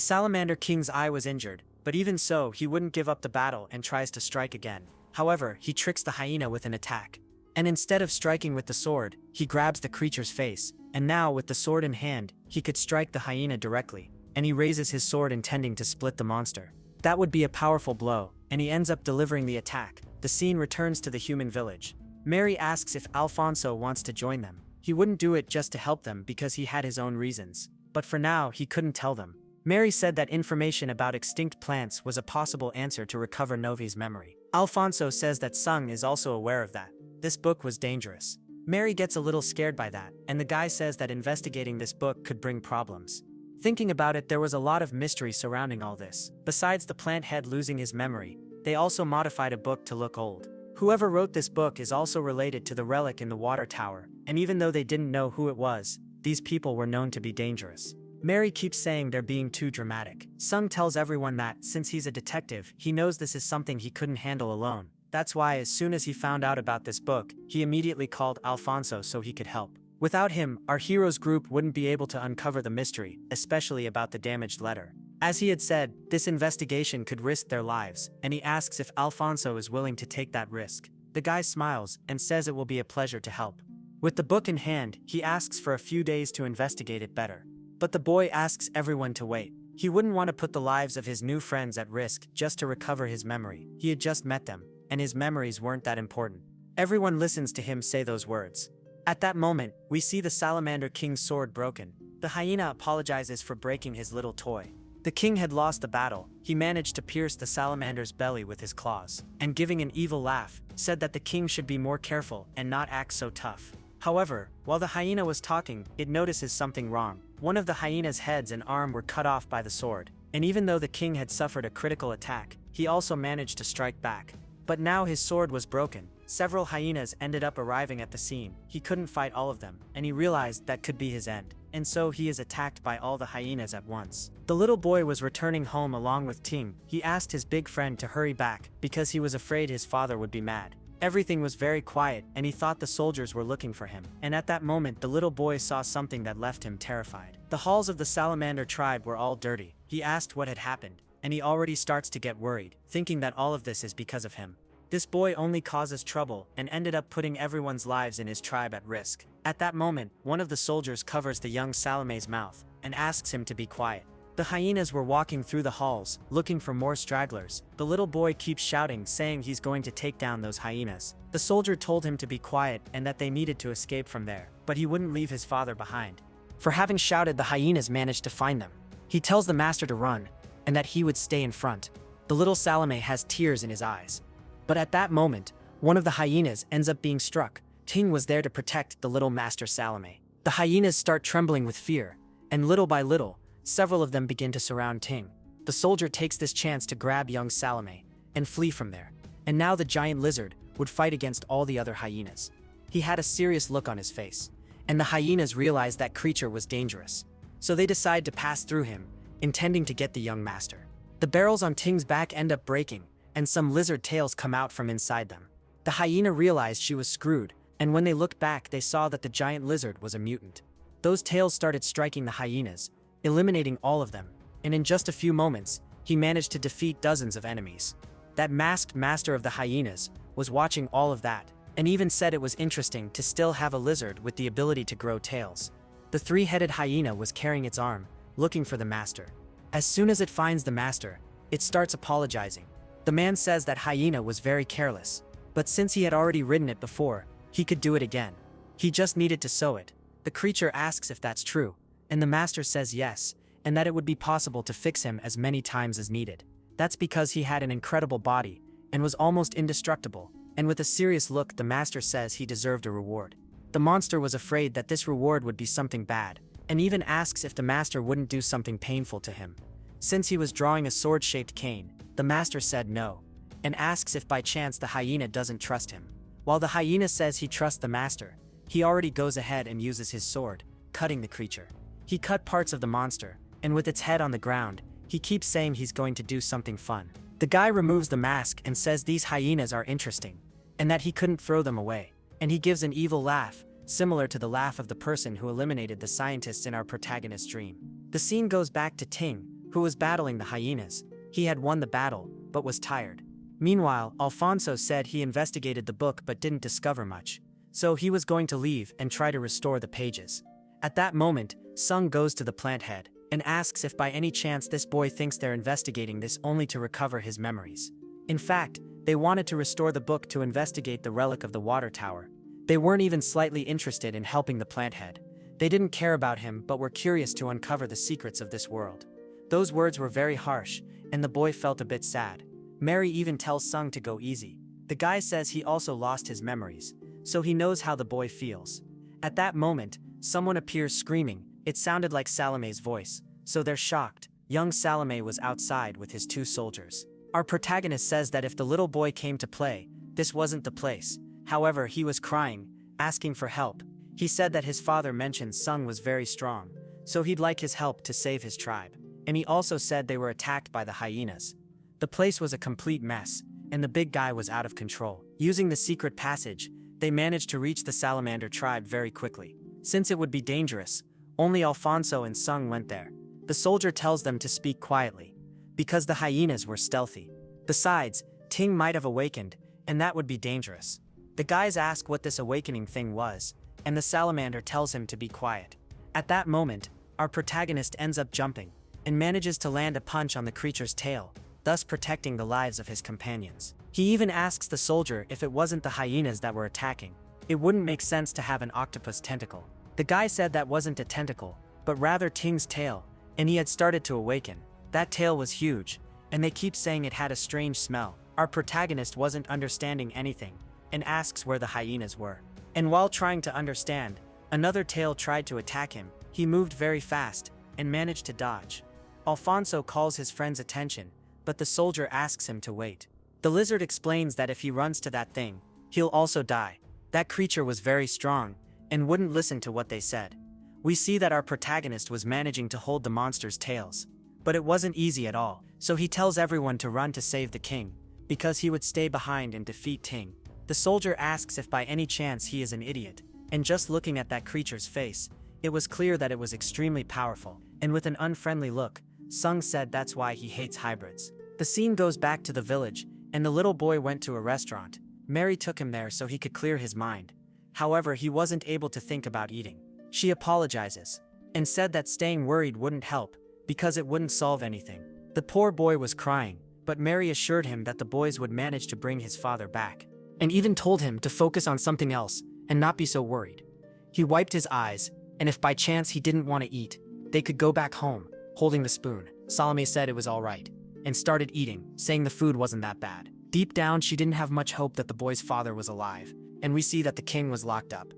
salamander king's eye was injured, but even so, he wouldn't give up the battle and tries to strike again. However, he tricks the hyena with an attack. And instead of striking with the sword, he grabs the creature's face, and now with the sword in hand, he could strike the hyena directly, and he raises his sword intending to split the monster. That would be a powerful blow, and he ends up delivering the attack. The scene returns to the human village. Mary asks if Alfonso wants to join them. He wouldn't do it just to help them because he had his own reasons, but for now, he couldn't tell them. Mary said that information about extinct plants was a possible answer to recover Novi's memory. Alfonso says that Sung is also aware of that. This book was dangerous. Mary gets a little scared by that, and the guy says that investigating this book could bring problems. Thinking about it, there was a lot of mystery surrounding all this. Besides the plant head losing his memory, they also modified a book to look old. Whoever wrote this book is also related to the relic in the water tower, and even though they didn't know who it was, these people were known to be dangerous. Mary keeps saying they're being too dramatic. Sung tells everyone that, since he's a detective, he knows this is something he couldn't handle alone. That's why as soon as he found out about this book, he immediately called Alfonso so he could help. Without him, our heroes group wouldn't be able to uncover the mystery, especially about the damaged letter. As he had said, this investigation could risk their lives, and he asks if Alfonso is willing to take that risk. The guy smiles and says it will be a pleasure to help. With the book in hand, he asks for a few days to investigate it better. But the boy asks everyone to wait. He wouldn't want to put the lives of his new friends at risk just to recover his memory. He had just met them, and his memories weren't that important. Everyone listens to him say those words. At that moment, we see the Salamander King's sword broken. The hyena apologizes for breaking his little toy. The king had lost the battle. He managed to pierce the salamander's belly with his claws, and giving an evil laugh, said that the king should be more careful and not act so tough. However, while the hyena was talking, it notices something wrong. One of the hyena's heads and arm were cut off by the sword, and even though the king had suffered a critical attack, he also managed to strike back. But now his sword was broken. Several hyenas ended up arriving at the scene. He couldn't fight all of them, and he realized that could be his end. And so he is attacked by all the hyenas at once. The little boy was returning home along with Ting. He asked his big friend to hurry back because he was afraid his father would be mad. Everything was very quiet, and he thought the soldiers were looking for him. And at that moment, the little boy saw something that left him terrified. The halls of the Salamander tribe were all dirty. He asked what had happened, and he already starts to get worried, thinking that all of this is because of him. This boy only causes trouble and ended up putting everyone's lives in his tribe at risk. At that moment, one of the soldiers covers the young Salame's mouth and asks him to be quiet. The hyenas were walking through the halls, looking for more stragglers. The little boy keeps shouting, saying he's going to take down those hyenas. The soldier told him to be quiet and that they needed to escape from there, but he wouldn't leave his father behind. For having shouted, the hyenas managed to find them. He tells the master to run, and that he would stay in front. The little Salame has tears in his eyes. But at that moment, one of the hyenas ends up being struck. Ting was there to protect the little Master Salame. The hyenas start trembling with fear, and little by little, several of them begin to surround Ting. The soldier takes this chance to grab young Salame and flee from there. And now the giant lizard would fight against all the other hyenas. He had a serious look on his face, and the hyenas realized that creature was dangerous. So they decide to pass through him, intending to get the young master. The barrels on Ting's back end up breaking, and some lizard tails come out from inside them. The hyena realized she was screwed, and when they looked back, they saw that the giant lizard was a mutant. Those tails started striking the hyenas, eliminating all of them, and in just a few moments, he managed to defeat dozens of enemies. That masked master of the hyenas was watching all of that, and even said it was interesting to still have a lizard with the ability to grow tails. The three-headed hyena was carrying its arm, looking for the master. As soon as it finds the master, it starts apologizing. The man says that hyena was very careless, but since he had already ridden it before, he could do it again. He just needed to sew it. The creature asks if that's true, and the master says yes, and that it would be possible to fix him as many times as needed. That's because he had an incredible body, and was almost indestructible, and with a serious look, the master says he deserved a reward. The monster was afraid that this reward would be something bad, and even asks if the master wouldn't do something painful to him. Since he was drawing a sword-shaped cane, the master said no, and asks if by chance the hyena doesn't trust him. While the hyena says he trusts the master, he already goes ahead and uses his sword, cutting the creature. He cut parts of the monster, and with its head on the ground, he keeps saying he's going to do something fun. The guy removes the mask and says these hyenas are interesting, and that he couldn't throw them away, and he gives an evil laugh, similar to the laugh of the person who eliminated the scientists in our protagonist's dream. The scene goes back to Ting, who was battling the hyenas. He had won the battle, but was tired. Meanwhile, Alfonso said he investigated the book but didn't discover much, so he was going to leave and try to restore the pages. At that moment, Sung goes to the plant head and asks if by any chance this boy thinks they're investigating this only to recover his memories. In fact, they wanted to restore the book to investigate the relic of the water tower. They weren't even slightly interested in helping the plant head. They didn't care about him but were curious to uncover the secrets of this world. Those words were very harsh, and the boy felt a bit sad. Mary even tells Sung to go easy. The guy says he also lost his memories, so he knows how the boy feels. At that moment, someone appears screaming. It sounded like Salame's voice, so they're shocked. Young Salame was outside with his two soldiers. Our protagonist says that if the little boy came to play, this wasn't the place. However, he was crying, asking for help. He said that his father mentioned Sung was very strong, so he'd like his help to save his tribe. And he also said they were attacked by the hyenas. The place was a complete mess, and the big guy was out of control. Using the secret passage, they managed to reach the salamander tribe very quickly. Since it would be dangerous, only Alfonso and Sung went there. The soldier tells them to speak quietly, because the hyenas were stealthy. Besides, Ting might have awakened, and that would be dangerous. The guys ask what this awakening thing was, and the salamander tells him to be quiet. At that moment, our protagonist ends up jumping, and manages to land a punch on the creature's tail, thus protecting the lives of his companions. He even asks the soldier if it wasn't the hyenas that were attacking. It wouldn't make sense to have an octopus tentacle. The guy said that wasn't a tentacle, but rather Ting's tail, and he had started to awaken. That tail was huge, and they keep saying it had a strange smell. Our protagonist wasn't understanding anything, and asks where the hyenas were. And while trying to understand, another tail tried to attack him. He moved very fast, and managed to dodge. Alfonso calls his friend's attention, but the soldier asks him to wait. The lizard explains that if he runs to that thing, he'll also die. That creature was very strong, and wouldn't listen to what they said. We see that our protagonist was managing to hold the monster's tails. But it wasn't easy at all, so he tells everyone to run to save the king, because he would stay behind and defeat Ting. The soldier asks if by any chance he is an idiot, and just looking at that creature's face, it was clear that it was extremely powerful, and with an unfriendly look, Sung said that's why he hates hybrids. The scene goes back to the village, and the little boy went to a restaurant. Mary took him there so he could clear his mind. However, he wasn't able to think about eating. She apologizes, and said that staying worried wouldn't help, because it wouldn't solve anything. The poor boy was crying, but Mary assured him that the boys would manage to bring his father back, and even told him to focus on something else and not be so worried. He wiped his eyes, and if by chance he didn't want to eat, they could go back home, holding the spoon. Salome said it was all right, and started eating, saying the food wasn't that bad. Deep down, she didn't have much hope that the boy's father was alive, and we see that the king was locked up.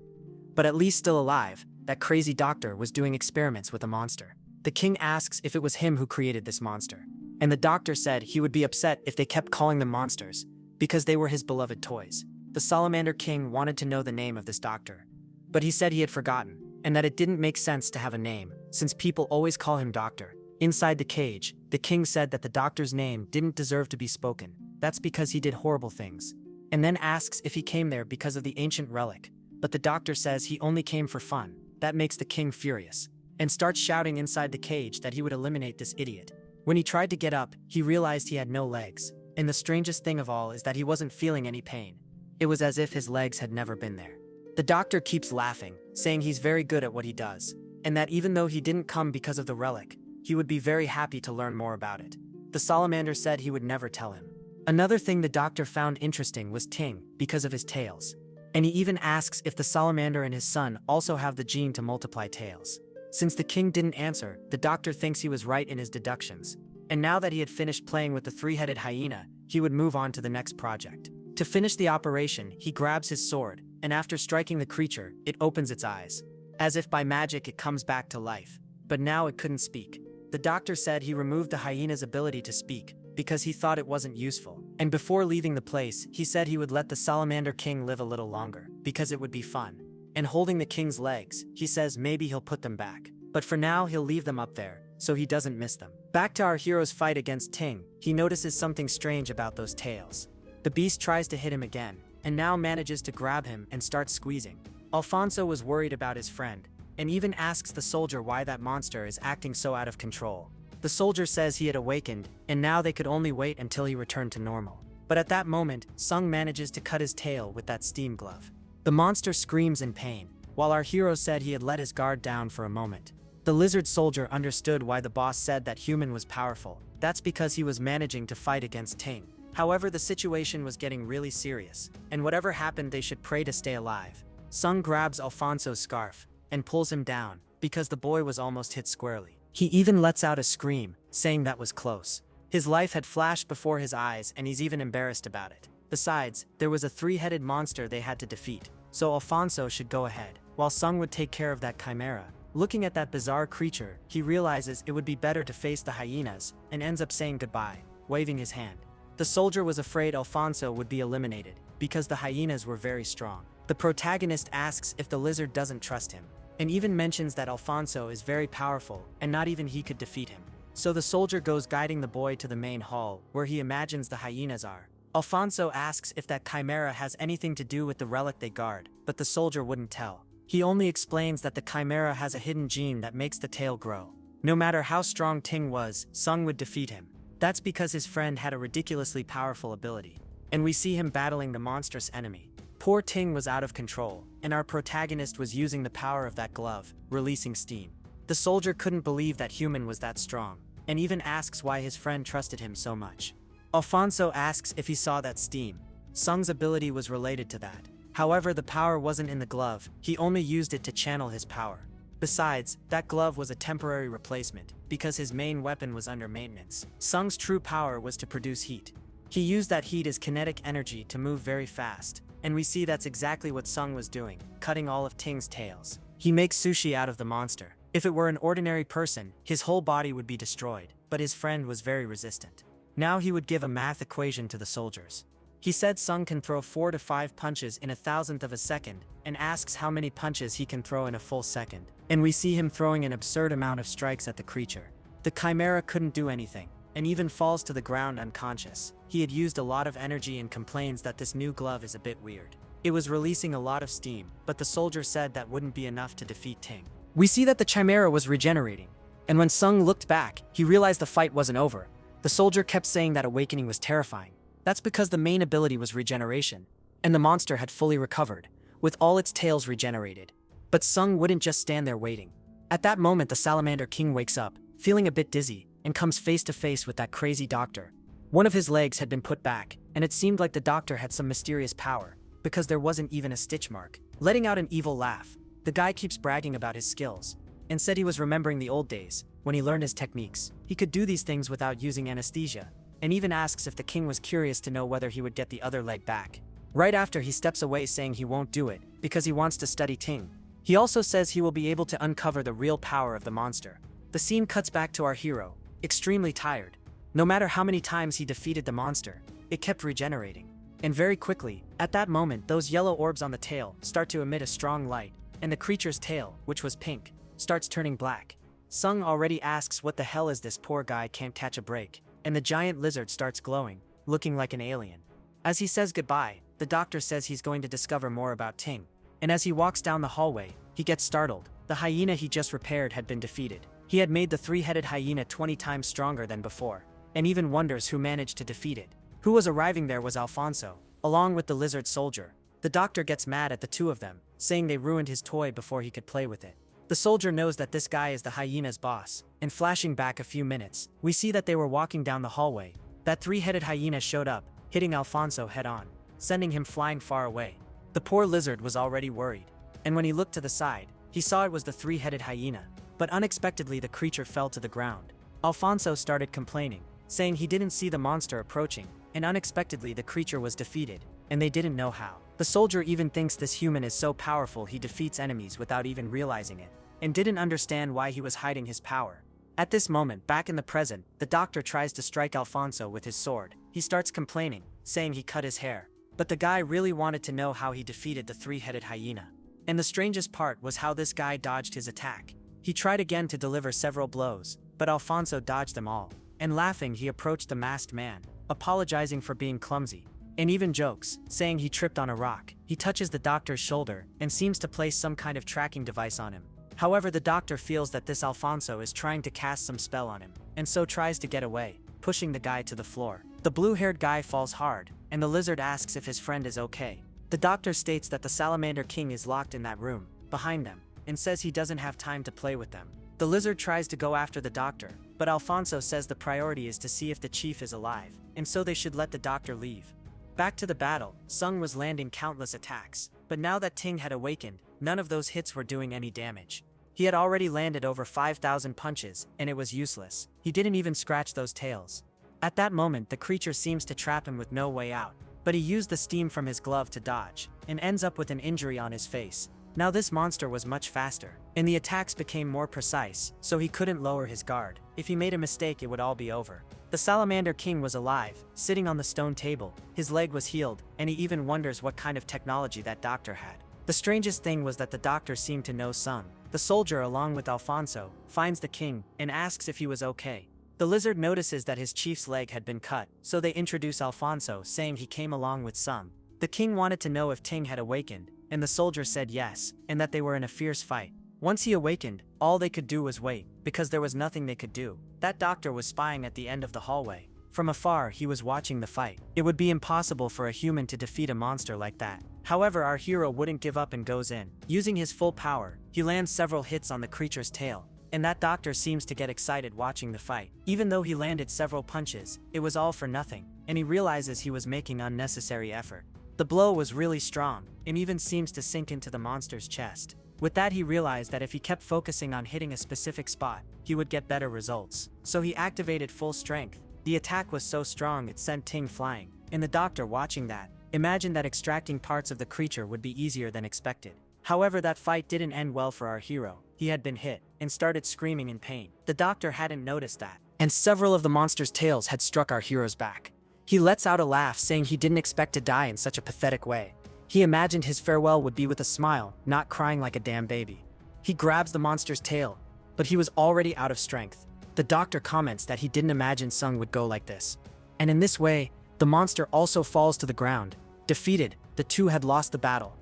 But at least still alive, that crazy doctor was doing experiments with a monster. The king asks if it was him who created this monster, and the doctor said he would be upset if they kept calling them monsters, because they were his beloved toys. The Salamander King wanted to know the name of this doctor, but he said he had forgotten, and that it didn't make sense to have a name, since people always call him doctor. Inside the cage, the king said that the doctor's name didn't deserve to be spoken. That's because he did horrible things. And then asks if he came there because of the ancient relic, but the doctor says he only came for fun. That makes the king furious, and starts shouting inside the cage that he would eliminate this idiot. When he tried to get up, he realized he had no legs, and the strangest thing of all is that he wasn't feeling any pain. It was as if his legs had never been there. The doctor keeps laughing, saying he's very good at what he does, and that even though he didn't come because of the relic, he would be very happy to learn more about it. The salamander said he would never tell him. Another thing the doctor found interesting was Ting, because of his tails. And he even asks if the salamander and his son also have the gene to multiply tails. Since the king didn't answer, the doctor thinks he was right in his deductions. And now that he had finished playing with the three-headed hyena, he would move on to the next project. To finish the operation, he grabs his sword, and after striking the creature, it opens its eyes. As if by magic it comes back to life. But now it couldn't speak. The doctor said he removed the hyena's ability to speak, because he thought it wasn't useful. And before leaving the place, he said he would let the Salamander King live a little longer, because it would be fun. And holding the king's legs, he says maybe he'll put them back. But for now he'll leave them up there, so he doesn't miss them. Back to our hero's fight against Ting, he notices something strange about those tails. The beast tries to hit him again, and now manages to grab him and start squeezing. Alfonso was worried about his friend, and even asks the soldier why that monster is acting so out of control. The soldier says he had awakened, and now they could only wait until he returned to normal. But at that moment, Sung manages to cut his tail with that steam glove. The monster screams in pain, while our hero said he had let his guard down for a moment. The lizard soldier understood why the boss said that human was powerful. That's because he was managing to fight against Ting. However, the situation was getting really serious, and whatever happened they should pray to stay alive. Sung grabs Alfonso's scarf, and pulls him down, because the boy was almost hit squarely. He even lets out a scream, saying that was close. His life had flashed before his eyes, and he's even embarrassed about it. Besides, there was a three-headed monster they had to defeat, so Alfonso should go ahead, while Sung would take care of that chimera. Looking at that bizarre creature, he realizes it would be better to face the hyenas, and ends up saying goodbye, waving his hand. The soldier was afraid Alfonso would be eliminated, because the hyenas were very strong. The protagonist asks if the lizard doesn't trust him, and even mentions that Alfonso is very powerful and not even he could defeat him. So the soldier goes guiding the boy to the main hall, where he imagines the hyenas are. Alfonso asks if that chimera has anything to do with the relic they guard, but the soldier wouldn't tell. He only explains that the chimera has a hidden gene that makes the tail grow. No matter how strong Ting was, Sung would defeat him. That's because his friend had a ridiculously powerful ability. And we see him battling the monstrous enemy. Poor Ting was out of control, and our protagonist was using the power of that glove, releasing steam. The soldier couldn't believe that human was that strong, and even asks why his friend trusted him so much. Alfonso asks if he saw that steam. Sung's ability was related to that. However, the power wasn't in the glove, he only used it to channel his power. Besides, that glove was a temporary replacement, because his main weapon was under maintenance. Sung's true power was to produce heat. He used that heat as kinetic energy to move very fast, and we see that's exactly what Sung was doing, cutting all of Ting's tails. He makes sushi out of the monster. If it were an ordinary person, his whole body would be destroyed, but his friend was very resistant. Now he would give a math equation to the soldiers. He said Sung can throw 4 to 5 punches in 1/1000th of a second, and asks how many punches he can throw in a full second. And we see him throwing an absurd amount of strikes at the creature. The chimera couldn't do anything, and even falls to the ground unconscious. He had used a lot of energy and complains that this new glove is a bit weird. It was releasing a lot of steam, but the soldier said that wouldn't be enough to defeat Ting. We see that the chimera was regenerating, and when Sung looked back, he realized the fight wasn't over. The soldier kept saying that awakening was terrifying. That's because the main ability was regeneration, and the monster had fully recovered, with all its tails regenerated. But Sung wouldn't just stand there waiting. At that moment, the Salamander King wakes up, feeling a bit dizzy, and comes face to face with that crazy doctor. One of his legs had been put back, and it seemed like the doctor had some mysterious power, because there wasn't even a stitch mark. Letting out an evil laugh, the guy keeps bragging about his skills, and said he was remembering the old days, when he learned his techniques. He could do these things without using anesthesia, and even asks if the king was curious to know whether he would get the other leg back. Right after, he steps away saying he won't do it, because he wants to study Ting. He also says he will be able to uncover the real power of the monster. The scene cuts back to our hero, extremely tired. No matter how many times he defeated the monster, it kept regenerating. And very quickly, at that moment, those yellow orbs on the tail start to emit a strong light, and the creature's tail, which was pink, starts turning black. Sung already asks what the hell is this, poor guy can't catch a break, and the giant lizard starts glowing, looking like an alien. As he says goodbye, the doctor says he's going to discover more about Ting, and as he walks down the hallway, he gets startled. The hyena he just repaired had been defeated. He had made the 3-headed hyena 20 times stronger than before, and even wonders who managed to defeat it. Who was arriving there was Alfonso, along with the lizard soldier. The doctor gets mad at the two of them, saying they ruined his toy before he could play with it. The soldier knows that this guy is the hyena's boss, and flashing back a few minutes, we see that they were walking down the hallway. That 3-headed hyena showed up, hitting Alfonso head on, sending him flying far away. The poor lizard was already worried, and when he looked to the side, he saw it was the 3-headed hyena, but unexpectedly the creature fell to the ground. Alfonso started complaining, saying he didn't see the monster approaching, and unexpectedly the creature was defeated, and they didn't know how. The soldier even thinks this human is so powerful he defeats enemies without even realizing it, and didn't understand why he was hiding his power. At this moment, back in the present, the doctor tries to strike Alfonso with his sword. He starts complaining, saying he cut his hair. But the guy really wanted to know how he defeated the 3-headed hyena. And the strangest part was how this guy dodged his attack. He tried again to deliver several blows, but Alfonso dodged them all. And laughing, he approached the masked man, apologizing for being clumsy, and even jokes, saying he tripped on a rock. He touches the doctor's shoulder, and seems to place some kind of tracking device on him. However, the doctor feels that this Alfonso is trying to cast some spell on him, and so tries to get away, pushing the guy to the floor. The blue-haired guy falls hard, and the lizard asks if his friend is okay. The doctor states that the Salamander King is locked in that room, behind them, and says he doesn't have time to play with them. The lizard tries to go after the doctor, but Alfonso says the priority is to see if the chief is alive, and so they should let the doctor leave. Back to the battle, Sung was landing countless attacks, but now that Ting had awakened, none of those hits were doing any damage. He had already landed over 5,000 punches, and it was useless. He didn't even scratch those tails. At that moment, the creature seems to trap him with no way out, but he used the steam from his glove to dodge, and ends up with an injury on his face. Now this monster was much faster, and the attacks became more precise, so he couldn't lower his guard. If he made a mistake, it would all be over. The Salamander King was alive, sitting on the stone table. His leg was healed, and he even wonders what kind of technology that doctor had. The strangest thing was that the doctor seemed to know Sung. The soldier, along with Alfonso, finds the king and asks if he was okay. The lizard notices that his chief's leg had been cut, so they introduce Alfonso, saying he came along with Sung. The king wanted to know if Ting had awakened, and the soldier said yes, and that they were in a fierce fight. Once he awakened, all they could do was wait, because there was nothing they could do. That doctor was spying at the end of the hallway. From afar, he was watching the fight. It would be impossible for a human to defeat a monster like that. However, our hero wouldn't give up and goes in. Using his full power, he lands several hits on the creature's tail, and that doctor seems to get excited watching the fight. Even though he landed several punches, it was all for nothing, and he realizes he was making unnecessary effort. The blow was really strong, and even seems to sink into the monster's chest. With that, he realized that if he kept focusing on hitting a specific spot, he would get better results. So he activated full strength. The attack was so strong it sent Ting flying, and the doctor, watching that, imagined that extracting parts of the creature would be easier than expected. However, that fight didn't end well for our hero. He had been hit, and started screaming in pain. The doctor hadn't noticed that, and several of the monster's tails had struck our hero's back. He lets out a laugh, saying he didn't expect to die in such a pathetic way. He imagined his farewell would be with a smile, not crying like a damn baby. He grabs the monster's tail, but he was already out of strength. The doctor comments that he didn't imagine Sung would go like this. And in this way, the monster also falls to the ground. Defeated, the two had lost the battle.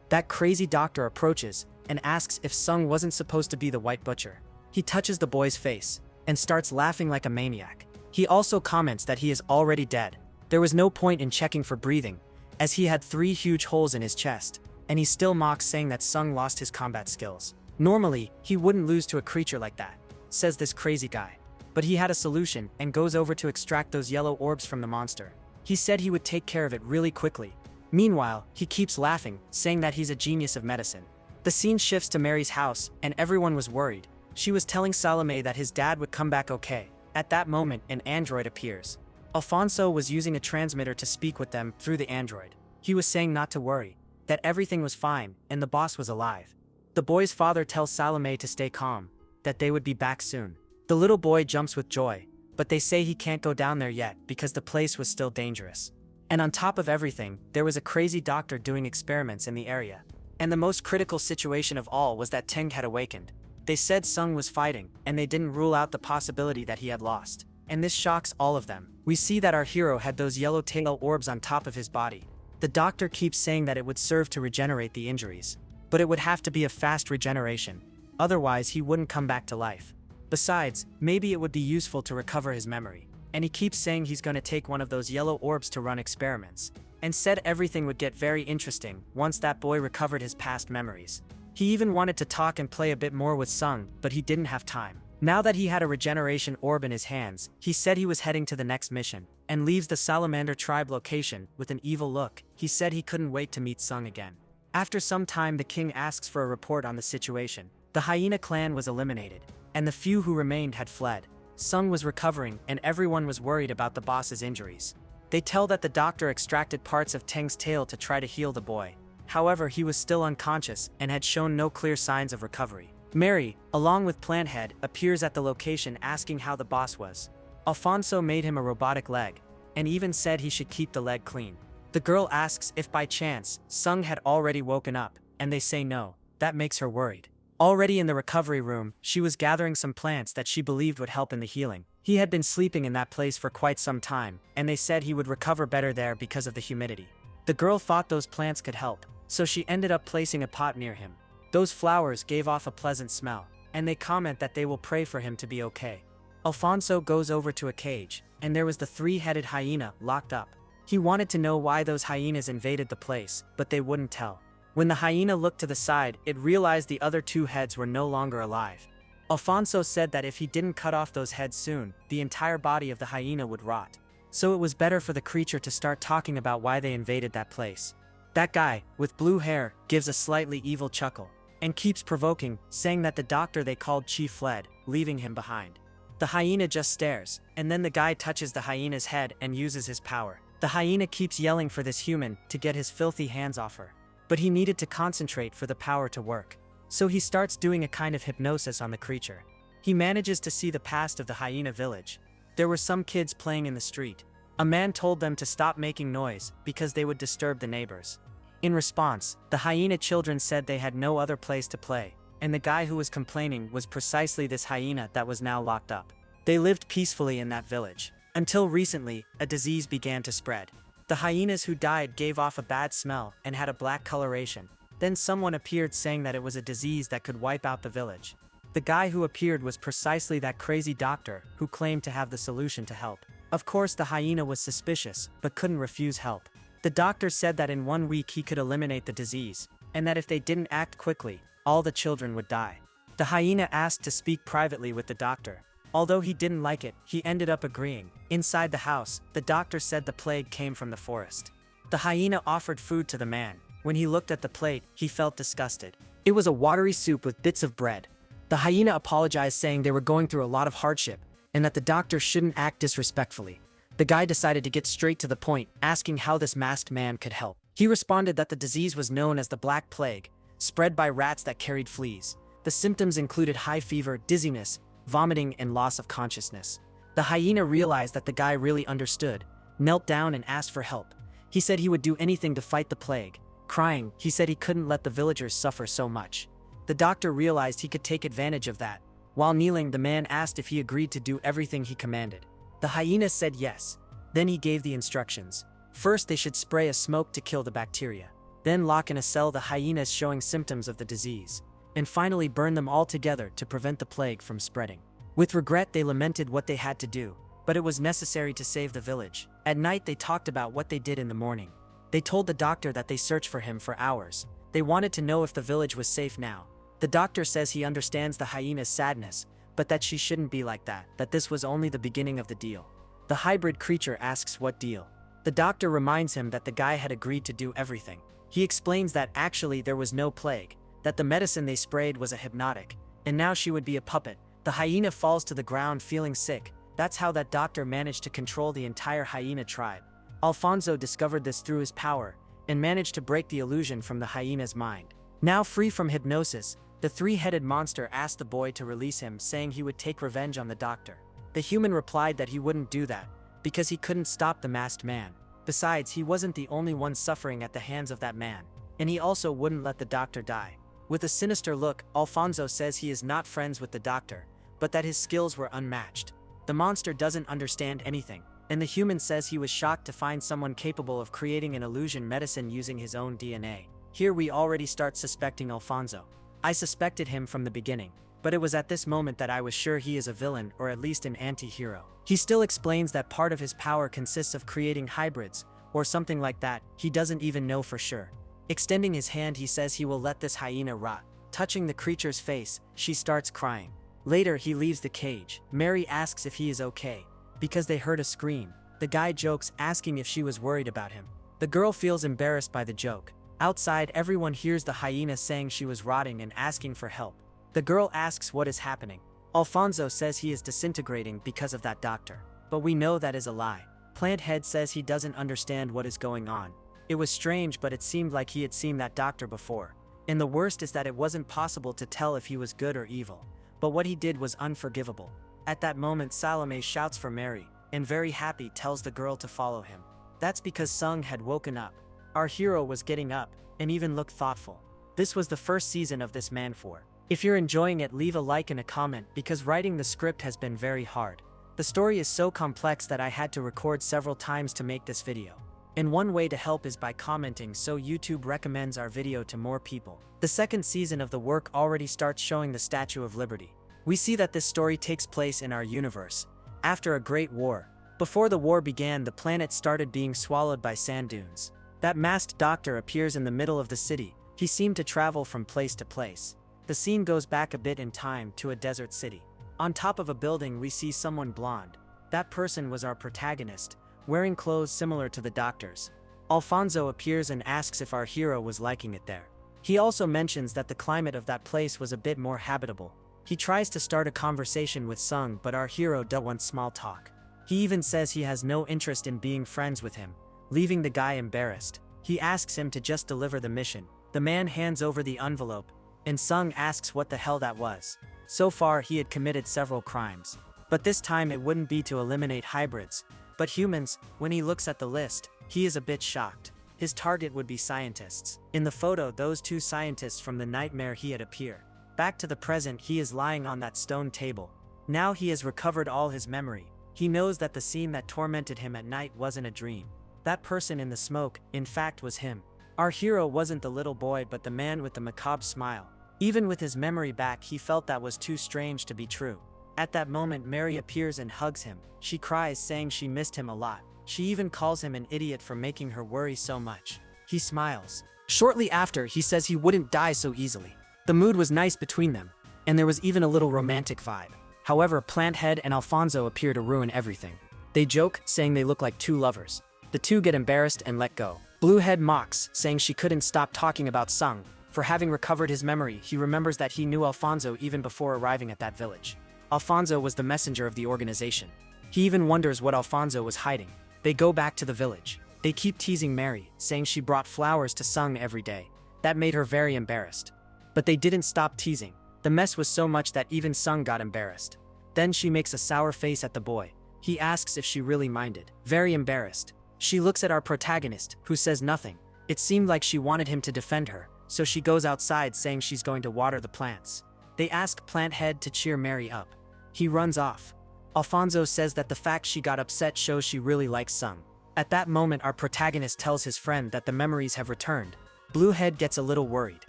That crazy doctor approaches and asks if Sung wasn't supposed to be the White Butcher. He touches the boy's face and starts laughing like a maniac. He also comments that he is already dead. There was no point in checking for breathing, as he had 3 huge holes in his chest, and he still mocks, saying that Sung lost his combat skills. Normally, he wouldn't lose to a creature like that, says this crazy guy. But he had a solution and goes over to extract those yellow orbs from the monster. He said he would take care of it really quickly. Meanwhile, he keeps laughing, saying that he's a genius of medicine. The scene shifts to Mary's house, and everyone was worried. She was telling Salome that his dad would come back okay. At that moment, an android appears. Alfonso was using a transmitter to speak with them through the android. He was saying not to worry, that everything was fine, and the boss was alive. The boy's father tells Salome to stay calm, that they would be back soon. The little boy jumps with joy, but they say he can't go down there yet because the place was still dangerous. And on top of everything, there was a crazy doctor doing experiments in the area. And the most critical situation of all was that Teng had awakened. They said Sung was fighting, and they didn't rule out the possibility that he had lost. And this shocks all of them. We see that our hero had those yellow tail orbs on top of his body. The doctor keeps saying that it would serve to regenerate the injuries, but it would have to be a fast regeneration. Otherwise, he wouldn't come back to life. Besides, maybe it would be useful to recover his memory. And he keeps saying he's going to take one of those yellow orbs to run experiments, and said everything would get very interesting once that boy recovered his past memories. He even wanted to talk and play a bit more with Sung, but he didn't have time. Now that he had a regeneration orb in his hands, he said he was heading to the next mission, and leaves the Salamander tribe location with an evil look. He said he couldn't wait to meet Sung again. After some time, the king asks for a report on the situation. The hyena clan was eliminated, and the few who remained had fled. Sung was recovering, and everyone was worried about the boss's injuries. They tell that the doctor extracted parts of Teng's tail to try to heal the boy. However, he was still unconscious and had shown no clear signs of recovery. Mary, along with Planthead, appears at the location asking how the boss was. Alfonso made him a robotic leg, and even said he should keep the leg clean. The girl asks if by chance Sung had already woken up, and they say no. That makes her worried. Already in the recovery room, she was gathering some plants that she believed would help in the healing. He had been sleeping in that place for quite some time, and they said he would recover better there because of the humidity. The girl thought those plants could help, so she ended up placing a pot near him. Those flowers gave off a pleasant smell, and they comment that they will pray for him to be okay. Alfonso goes over to a cage, and there was the 3-headed hyena locked up. He wanted to know why those hyenas invaded the place, but they wouldn't tell. When the hyena looked to the side, it realized the other 2 heads were no longer alive. Alfonso said that if he didn't cut off those heads soon, the entire body of the hyena would rot. So it was better for the creature to start talking about why they invaded that place. That guy, with blue hair, gives a slightly evil chuckle, and keeps provoking, saying that the doctor they called Chief fled, leaving him behind. The hyena just stares, and then the guy touches the hyena's head and uses his power. The hyena keeps yelling for this human to get his filthy hands off her. but he needed to concentrate for the power to work. So he starts doing a kind of hypnosis on the creature. He manages to see the past of the hyena village. There were some kids playing in the street. A man told them to stop making noise because they would disturb the neighbors. In response, the hyena children said they had no other place to play, and the guy who was complaining was precisely this hyena that was now locked up. They lived peacefully in that village. Until recently, a disease began to spread. The hyenas who died gave off a bad smell and had a black coloration. Then someone appeared saying that it was a disease that could wipe out the village. The guy who appeared was precisely that crazy doctor who claimed to have the solution to help. Of course, the hyena was suspicious, but couldn't refuse help. The doctor said that in 1 week he could eliminate the disease, and that if they didn't act quickly, all the children would die. The hyena asked to speak privately with the doctor. Although he didn't like it, he ended up agreeing. Inside the house, the doctor said the plague came from the forest. The hyena offered food to the man. When he looked at the plate, he felt disgusted. It was a watery soup with bits of bread. The hyena apologized, saying they were going through a lot of hardship, and that the doctor shouldn't act disrespectfully. The guy decided to get straight to the point, asking how this masked man could help. He responded that the disease was known as the Black Plague, spread by rats that carried fleas. The symptoms included high fever, dizziness, vomiting, and loss of consciousness. The hyena realized that the guy really understood, knelt down and asked for help. He said he would do anything to fight the plague. Crying, he said he couldn't let the villagers suffer so much. The doctor realized he could take advantage of that. While kneeling, the man asked if he agreed to do everything he commanded. The hyena said yes. Then he gave the instructions. First, they should spray a smoke to kill the bacteria. Then lock in a cell the hyenas showing symptoms of the disease. And finally burn them all together to prevent the plague from spreading. With regret, they lamented what they had to do, but it was necessary to save the village. At night, they talked about what they did in the morning. They told the doctor that they searched for him for hours. They wanted to know if the village was safe now. The doctor says he understands the hyena's sadness, but that she shouldn't be like that this was only the beginning of the deal. The hybrid creature asks what deal. The doctor reminds him that the guy had agreed to do everything. He explains that actually there was no plague, that the medicine they sprayed was a hypnotic, and now she would be a puppet. The hyena falls to the ground feeling sick. That's how that doctor managed to control the entire hyena tribe. Alfonso discovered this through his power, and managed to break the illusion from the hyena's mind. Now free from hypnosis, the three-headed monster asked the boy to release him, saying he would take revenge on the doctor. The human replied that he wouldn't do that, because he couldn't stop the masked man. Besides, he wasn't the only one suffering at the hands of that man, and he also wouldn't let the doctor die. With a sinister look, Alfonso says he is not friends with the doctor, but that his skills were unmatched. The monster doesn't understand anything, and the human says he was shocked to find someone capable of creating an illusion medicine using his own DNA. Here we already start suspecting Alfonso. I suspected him from the beginning, but it was at this moment that I was sure he is a villain, or at least an anti-hero. He still explains that part of his power consists of creating hybrids, or something like that. He doesn't even know for sure. Extending his hand, he says he will let this hyena rot. Touching the creature's face, she starts crying. Later, he leaves the cage. Mary asks if he is okay, because they heard a scream. The guy jokes, asking if she was worried about him. The girl feels embarrassed by the joke. Outside, everyone hears the hyena saying she was rotting and asking for help. The girl asks what is happening. Alfonso says he is disintegrating because of that doctor, but we know that is a lie. Plant Head says he doesn't understand what is going on. It was strange, but it seemed like he had seen that doctor before. And the worst is that it wasn't possible to tell if he was good or evil. But what he did was unforgivable. At that moment, Salome shouts for Mary, and very happy tells the girl to follow him. That's because Sung had woken up. Our hero was getting up, and even looked thoughtful. This was the first season of this Manhwa. If you're enjoying it, leave a like and a comment, because writing the script has been very hard. The story is so complex that I had to record several times to make this video. And one way to help is by commenting, so YouTube recommends our video to more people. The second season of the work already starts showing the Statue of Liberty. We see that this story takes place in our universe, after a great war. Before the war began, the planet started being swallowed by sand dunes. That masked doctor appears in the middle of the city. He seemed to travel from place to place. The scene goes back a bit in time to a desert city. On top of a building, we see someone blonde. That person was our protagonist, wearing clothes similar to the doctor's. Alfonso appears and asks if our hero was liking it there. He also mentions that the climate of that place was a bit more habitable. He tries to start a conversation with Sung, but our hero doesn't want small talk. He even says he has no interest in being friends with him, leaving the guy embarrassed. He asks him to just deliver the mission. The man hands over the envelope, and Sung asks what the hell that was. So far he had committed several crimes, but this time it wouldn't be to eliminate hybrids, but humans. When he looks at the list, he is a bit shocked. His target would be scientists. In the photo, those two scientists from the nightmare he had appear. Back to the present, he is lying on that stone table. Now he has recovered all his memory. He knows that the scene that tormented him at night wasn't a dream. That person in the smoke, in fact, was him. Our hero wasn't the little boy but the man with the macabre smile. Even with his memory back, he felt that was too strange to be true. At that moment, Mary appears and hugs him. She cries, saying she missed him a lot. She even calls him an idiot for making her worry so much. He smiles. Shortly after, he says he wouldn't die so easily. The mood was nice between them, and there was even a little romantic vibe. However, Planthead and Alfonso appear to ruin everything. They joke, saying they look like two lovers. The two get embarrassed and let go. Bluehead mocks, saying she couldn't stop talking about Sung. For having recovered his memory, he remembers that he knew Alfonso even before arriving at that village. Alfonso was the messenger of the organization. He even wonders what Alfonso was hiding. They go back to the village. They keep teasing Mary, saying she brought flowers to Sung every day. That made her very embarrassed. But they didn't stop teasing. The mess was so much that even Sung got embarrassed. Then she makes a sour face at the boy. He asks if she really minded. Very embarrassed. She looks at our protagonist, who says nothing. It seemed like she wanted him to defend her, so she goes outside saying she's going to water the plants. They ask Planthead to cheer Mary up. He runs off. Alfonso says that the fact she got upset shows she really likes Sung. At that moment, our protagonist tells his friend that the memories have returned. Bluehead gets a little worried.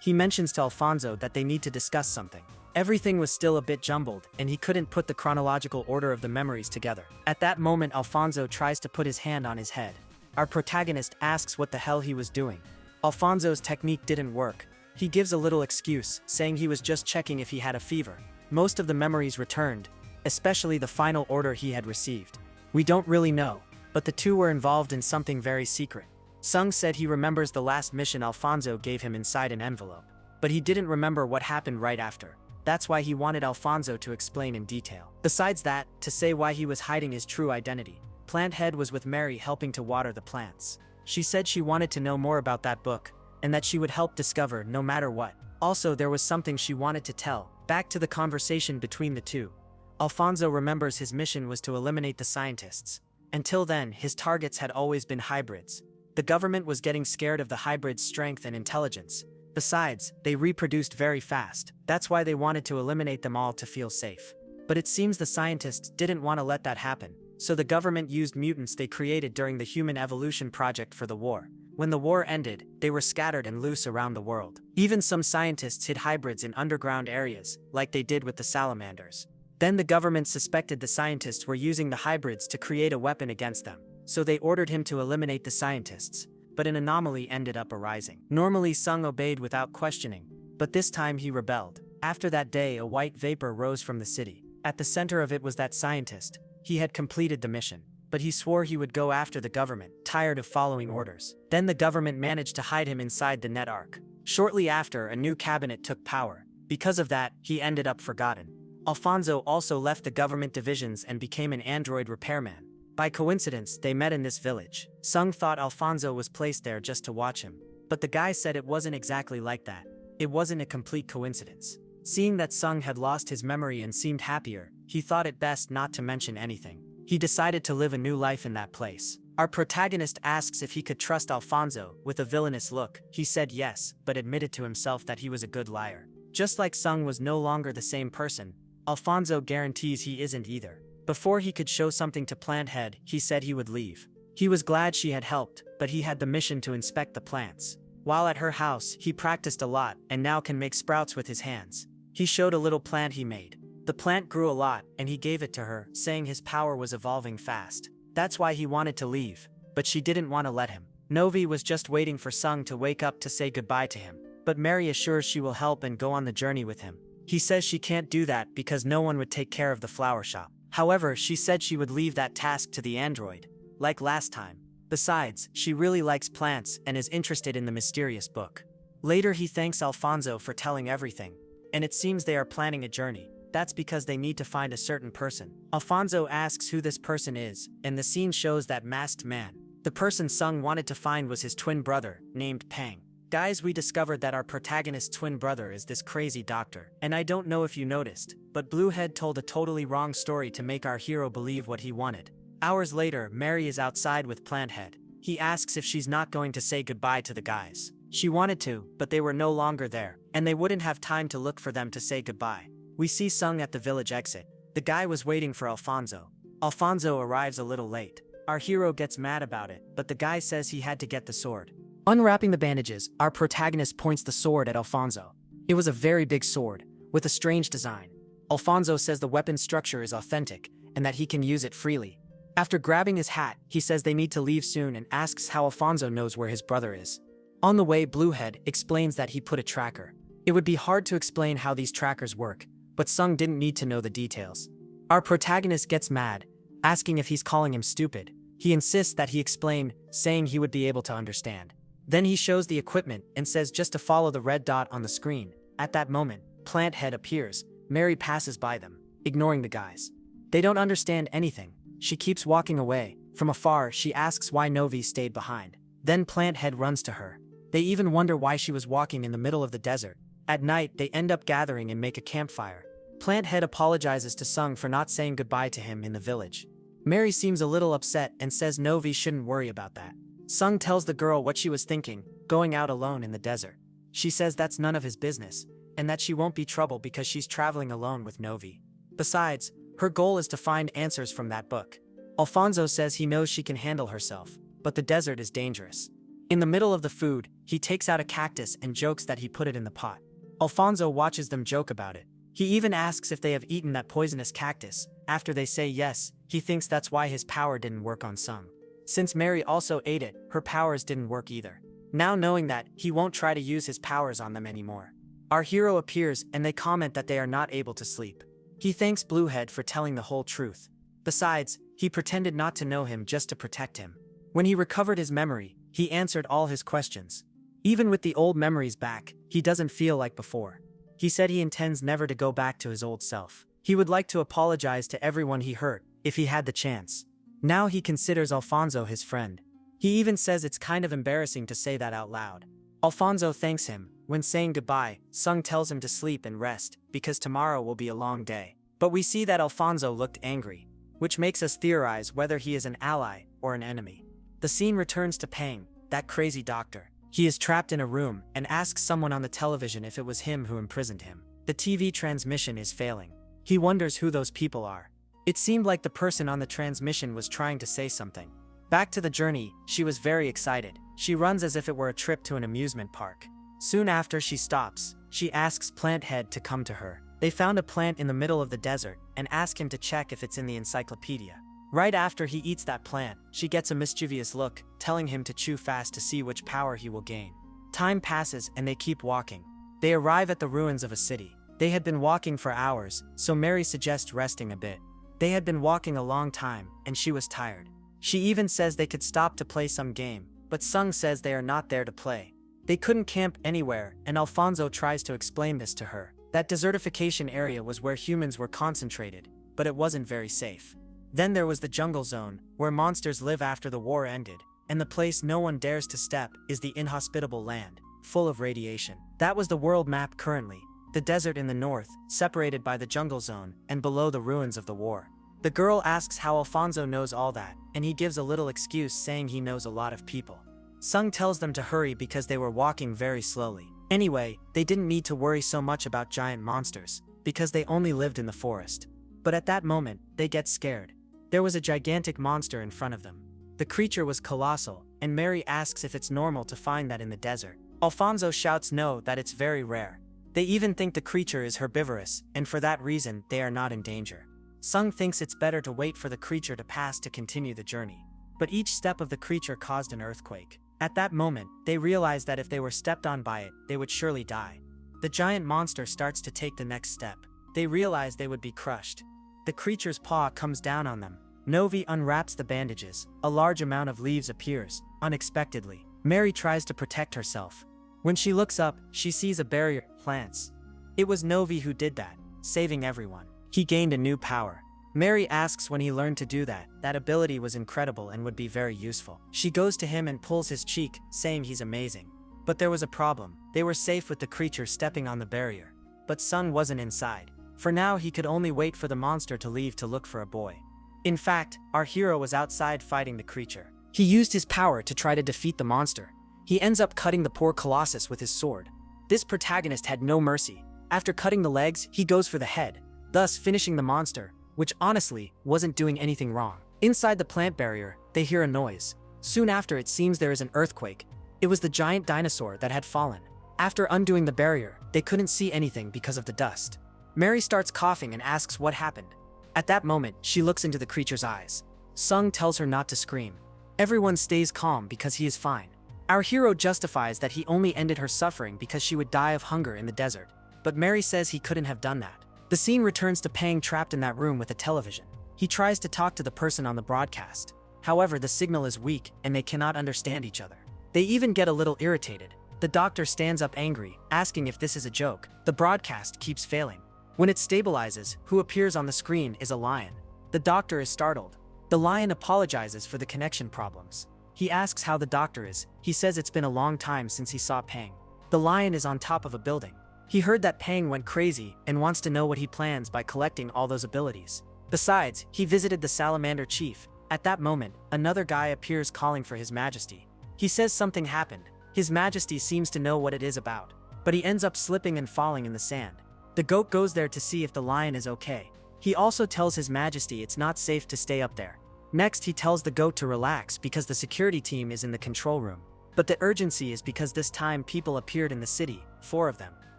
He mentions to Alfonso that they need to discuss something. Everything was still a bit jumbled, and he couldn't put the chronological order of the memories together. At that moment, Alfonso tries to put his hand on his head. Our protagonist asks what the hell he was doing. Alfonso's technique didn't work. He gives a little excuse, saying he was just checking if he had a fever. Most of the memories returned, especially the final order he had received. We don't really know, but the two were involved in something very secret. Sung said he remembers the last mission Alfonso gave him inside an envelope, but he didn't remember what happened right after. That's why he wanted Alfonso to explain in detail. Besides that, to say why he was hiding his true identity. Planthead was with Mary helping to water the plants. She said she wanted to know more about that book, and that she would help discover no matter what. Also, there was something she wanted to tell. Back to the conversation between the two. Alfonso remembers his mission was to eliminate the scientists. Until then, his targets had always been hybrids. The government was getting scared of the hybrids' strength and intelligence. Besides, they reproduced very fast. That's why they wanted to eliminate them all to feel safe. But it seems the scientists didn't want to let that happen, so the government used mutants they created during the Human Evolution Project for the war. When the war ended, they were scattered and loose around the world. Even some scientists hid hybrids in underground areas, like they did with the salamanders. Then the government suspected the scientists were using the hybrids to create a weapon against them, so they ordered him to eliminate the scientists. But an anomaly ended up arising. Normally Sung obeyed without questioning, but this time he rebelled. After that day, a white vapor rose from the city. At the center of it was that scientist. He had completed the mission, but he swore he would go after the government, tired of following orders. Then the government managed to hide him inside the net arc. Shortly after, a new cabinet took power. Because of that, he ended up forgotten. Alfonso also left the government divisions and became an android repairman. By coincidence, they met in this village. Sung thought Alfonso was placed there just to watch him, but the guy said it wasn't exactly like that. It wasn't a complete coincidence. Seeing that Sung had lost his memory and seemed happier, he thought it best not to mention anything. He decided to live a new life in that place. Our protagonist asks if he could trust Alfonso. With a villainous look, he said yes, but admitted to himself that he was a good liar. Just like Sung was no longer the same person, Alfonso guarantees he isn't either. Before he could show something to Planthead, he said he would leave. He was glad she had helped, but he had the mission to inspect the plants. While at her house, he practiced a lot and now can make sprouts with his hands. He showed a little plant he made. The plant grew a lot, and he gave it to her, saying his power was evolving fast. That's why he wanted to leave, but she didn't want to let him. Novi was just waiting for Sung to wake up to say goodbye to him, but Mary assures she will help and go on the journey with him. He says she can't do that because no one would take care of the flower shop. However, she said she would leave that task to the android, like last time. Besides, she really likes plants and is interested in the mysterious book. Later he thanks Alfonso for telling everything, and it seems they are planning a journey. That's because they need to find a certain person. Alfonso asks who this person is, and the scene shows that masked man. The person Sung wanted to find was his twin brother, named Pang. Guys, we discovered that our protagonist's twin brother is this crazy doctor, and I don't know if you noticed, but Bluehead told a totally wrong story to make our hero believe what he wanted. Hours later, Mary is outside with Planthead. He asks if she's not going to say goodbye to the guys. She wanted to, but they were no longer there, and they wouldn't have time to look for them to say goodbye. We see Sung at the village exit. The guy was waiting for Alfonso. Alfonso arrives a little late. Our hero gets mad about it, but the guy says he had to get the sword. Unwrapping the bandages, our protagonist points the sword at Alfonso. It was a very big sword, with a strange design. Alfonso says the weapon structure is authentic, and that he can use it freely. After grabbing his hat, he says they need to leave soon and asks how Alfonso knows where his brother is. On the way, Bluehead explains that he put a tracker. It would be hard to explain how these trackers work, but Sung didn't need to know the details. Our protagonist gets mad, asking if he's calling him stupid. He insists that he explain, saying he would be able to understand. Then he shows the equipment and says just to follow the red dot on the screen. At that moment, Planthead appears. Mary passes by them, ignoring the guys. They don't understand anything. She keeps walking away. From afar, she asks why Novi stayed behind. Then Planthead runs to her. They even wonder why she was walking in the middle of the desert. At night, they end up gathering and make a campfire. Planthead apologizes to Sung for not saying goodbye to him in the village. Mary seems a little upset and says Novi shouldn't worry about that. Sung tells the girl what she was thinking, going out alone in the desert. She says that's none of his business, and that she won't be trouble because she's traveling alone with Novi. Besides, her goal is to find answers from that book. Alfonso says he knows she can handle herself, but the desert is dangerous. In the middle of the food, he takes out a cactus and jokes that he put it in the pot. Alfonso watches them joke about it. He even asks if they have eaten that poisonous cactus. After they say yes, he thinks that's why his power didn't work on Sung. Since Mary also ate it, her powers didn't work either. Now knowing that, he won't try to use his powers on them anymore. Our hero appears and they comment that they are not able to sleep. He thanks Bluehead for telling the whole truth. Besides, he pretended not to know him just to protect him. When he recovered his memory, he answered all his questions. Even with the old memories back, he doesn't feel like before. He said he intends never to go back to his old self. He would like to apologize to everyone he hurt, if he had the chance. Now he considers Alfonso his friend. He even says it's kind of embarrassing to say that out loud. Alfonso thanks him. When saying goodbye, Sung tells him to sleep and rest, because tomorrow will be a long day. But we see that Alfonso looked angry, which makes us theorize whether he is an ally or an enemy. The scene returns to Pang, that crazy doctor. He is trapped in a room and asks someone on the television if it was him who imprisoned him. The TV transmission is failing. He wonders who those people are. It seemed like the person on the transmission was trying to say something. Back to the journey, she was very excited. She runs as if it were a trip to an amusement park. Soon after she stops, she asks Planthead to come to her. They found a plant in the middle of the desert and ask him to check if it's in the encyclopedia. Right after he eats that plant, she gets a mischievous look, telling him to chew fast to see which power he will gain. Time passes and they keep walking. They arrive at the ruins of a city. They had been walking for hours, so Mary suggests resting a bit. They had been walking a long time, and she was tired. She even says they could stop to play some game, but Sung says they are not there to play. They couldn't camp anywhere, and Alfonso tries to explain this to her. That desertification area was where humans were concentrated, but it wasn't very safe. Then there was the jungle zone, where monsters live after the war ended, and the place no one dares to step is the inhospitable land, full of radiation. That was the world map currently. The desert in the north, separated by the jungle zone, and below the ruins of the war. The girl asks how Alfonso knows all that, and he gives a little excuse saying he knows a lot of people. Sung tells them to hurry because they were walking very slowly. Anyway, they didn't need to worry so much about giant monsters, because they only lived in the forest. But at that moment, they get scared. There was a gigantic monster in front of them. The creature was colossal, and Mary asks if it's normal to find that in the desert. Alfonso shouts no, that it's very rare. They even think the creature is herbivorous, and for that reason, they are not in danger. Sung thinks it's better to wait for the creature to pass to continue the journey. But each step of the creature caused an earthquake. At that moment, they realize that if they were stepped on by it, they would surely die. The giant monster starts to take the next step. They realize they would be crushed. The creature's paw comes down on them. Novi unwraps the bandages. A large amount of leaves appears, unexpectedly. Mary tries to protect herself. When she looks up, she sees a barrier of plants. It was Novi who did that, saving everyone. He gained a new power. Mary asks when he learned to do that. That ability was incredible and would be very useful. She goes to him and pulls his cheek, saying he's amazing. But there was a problem. They were safe with the creature stepping on the barrier. But Sung wasn't inside. For now, he could only wait for the monster to leave to look for a boy. In fact, our hero was outside fighting the creature. He used his power to try to defeat the monster. He ends up cutting the poor colossus with his sword. This protagonist had no mercy. After cutting the legs, he goes for the head, thus finishing the monster, which honestly wasn't doing anything wrong. Inside the plant barrier, they hear a noise. Soon after, it seems there is an earthquake. It was the giant dinosaur that had fallen. After undoing the barrier, they couldn't see anything because of the dust. Mary starts coughing and asks what happened. At that moment, she looks into the creature's eyes. Sung tells her not to scream. Everyone stays calm because he is fine. Our hero justifies that he only ended her suffering because she would die of hunger in the desert. But Mary says he couldn't have done that. The scene returns to Pang trapped in that room with a television. He tries to talk to the person on the broadcast. However, the signal is weak and they cannot understand each other. They even get a little irritated. The doctor stands up angry, asking if this is a joke. The broadcast keeps failing. When it stabilizes, who appears on the screen is a lion. The doctor is startled. The lion apologizes for the connection problems. He asks how the doctor is. He says it's been a long time since he saw Pang. The lion is on top of a building. He heard that Pang went crazy and wants to know what he plans by collecting all those abilities. Besides, he visited the salamander chief. At that moment, another guy appears calling for His Majesty. He says something happened. His Majesty seems to know what it is about, but he ends up slipping and falling in the sand. The goat goes there to see if the lion is okay. He also tells His Majesty it's not safe to stay up there. Next, he tells the goat to relax because the security team is in the control room. But the urgency is because this time people appeared in the city, 4 of them.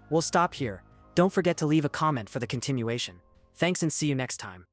We'll stop here. Don't forget to leave a comment for the continuation. Thanks and see you next time.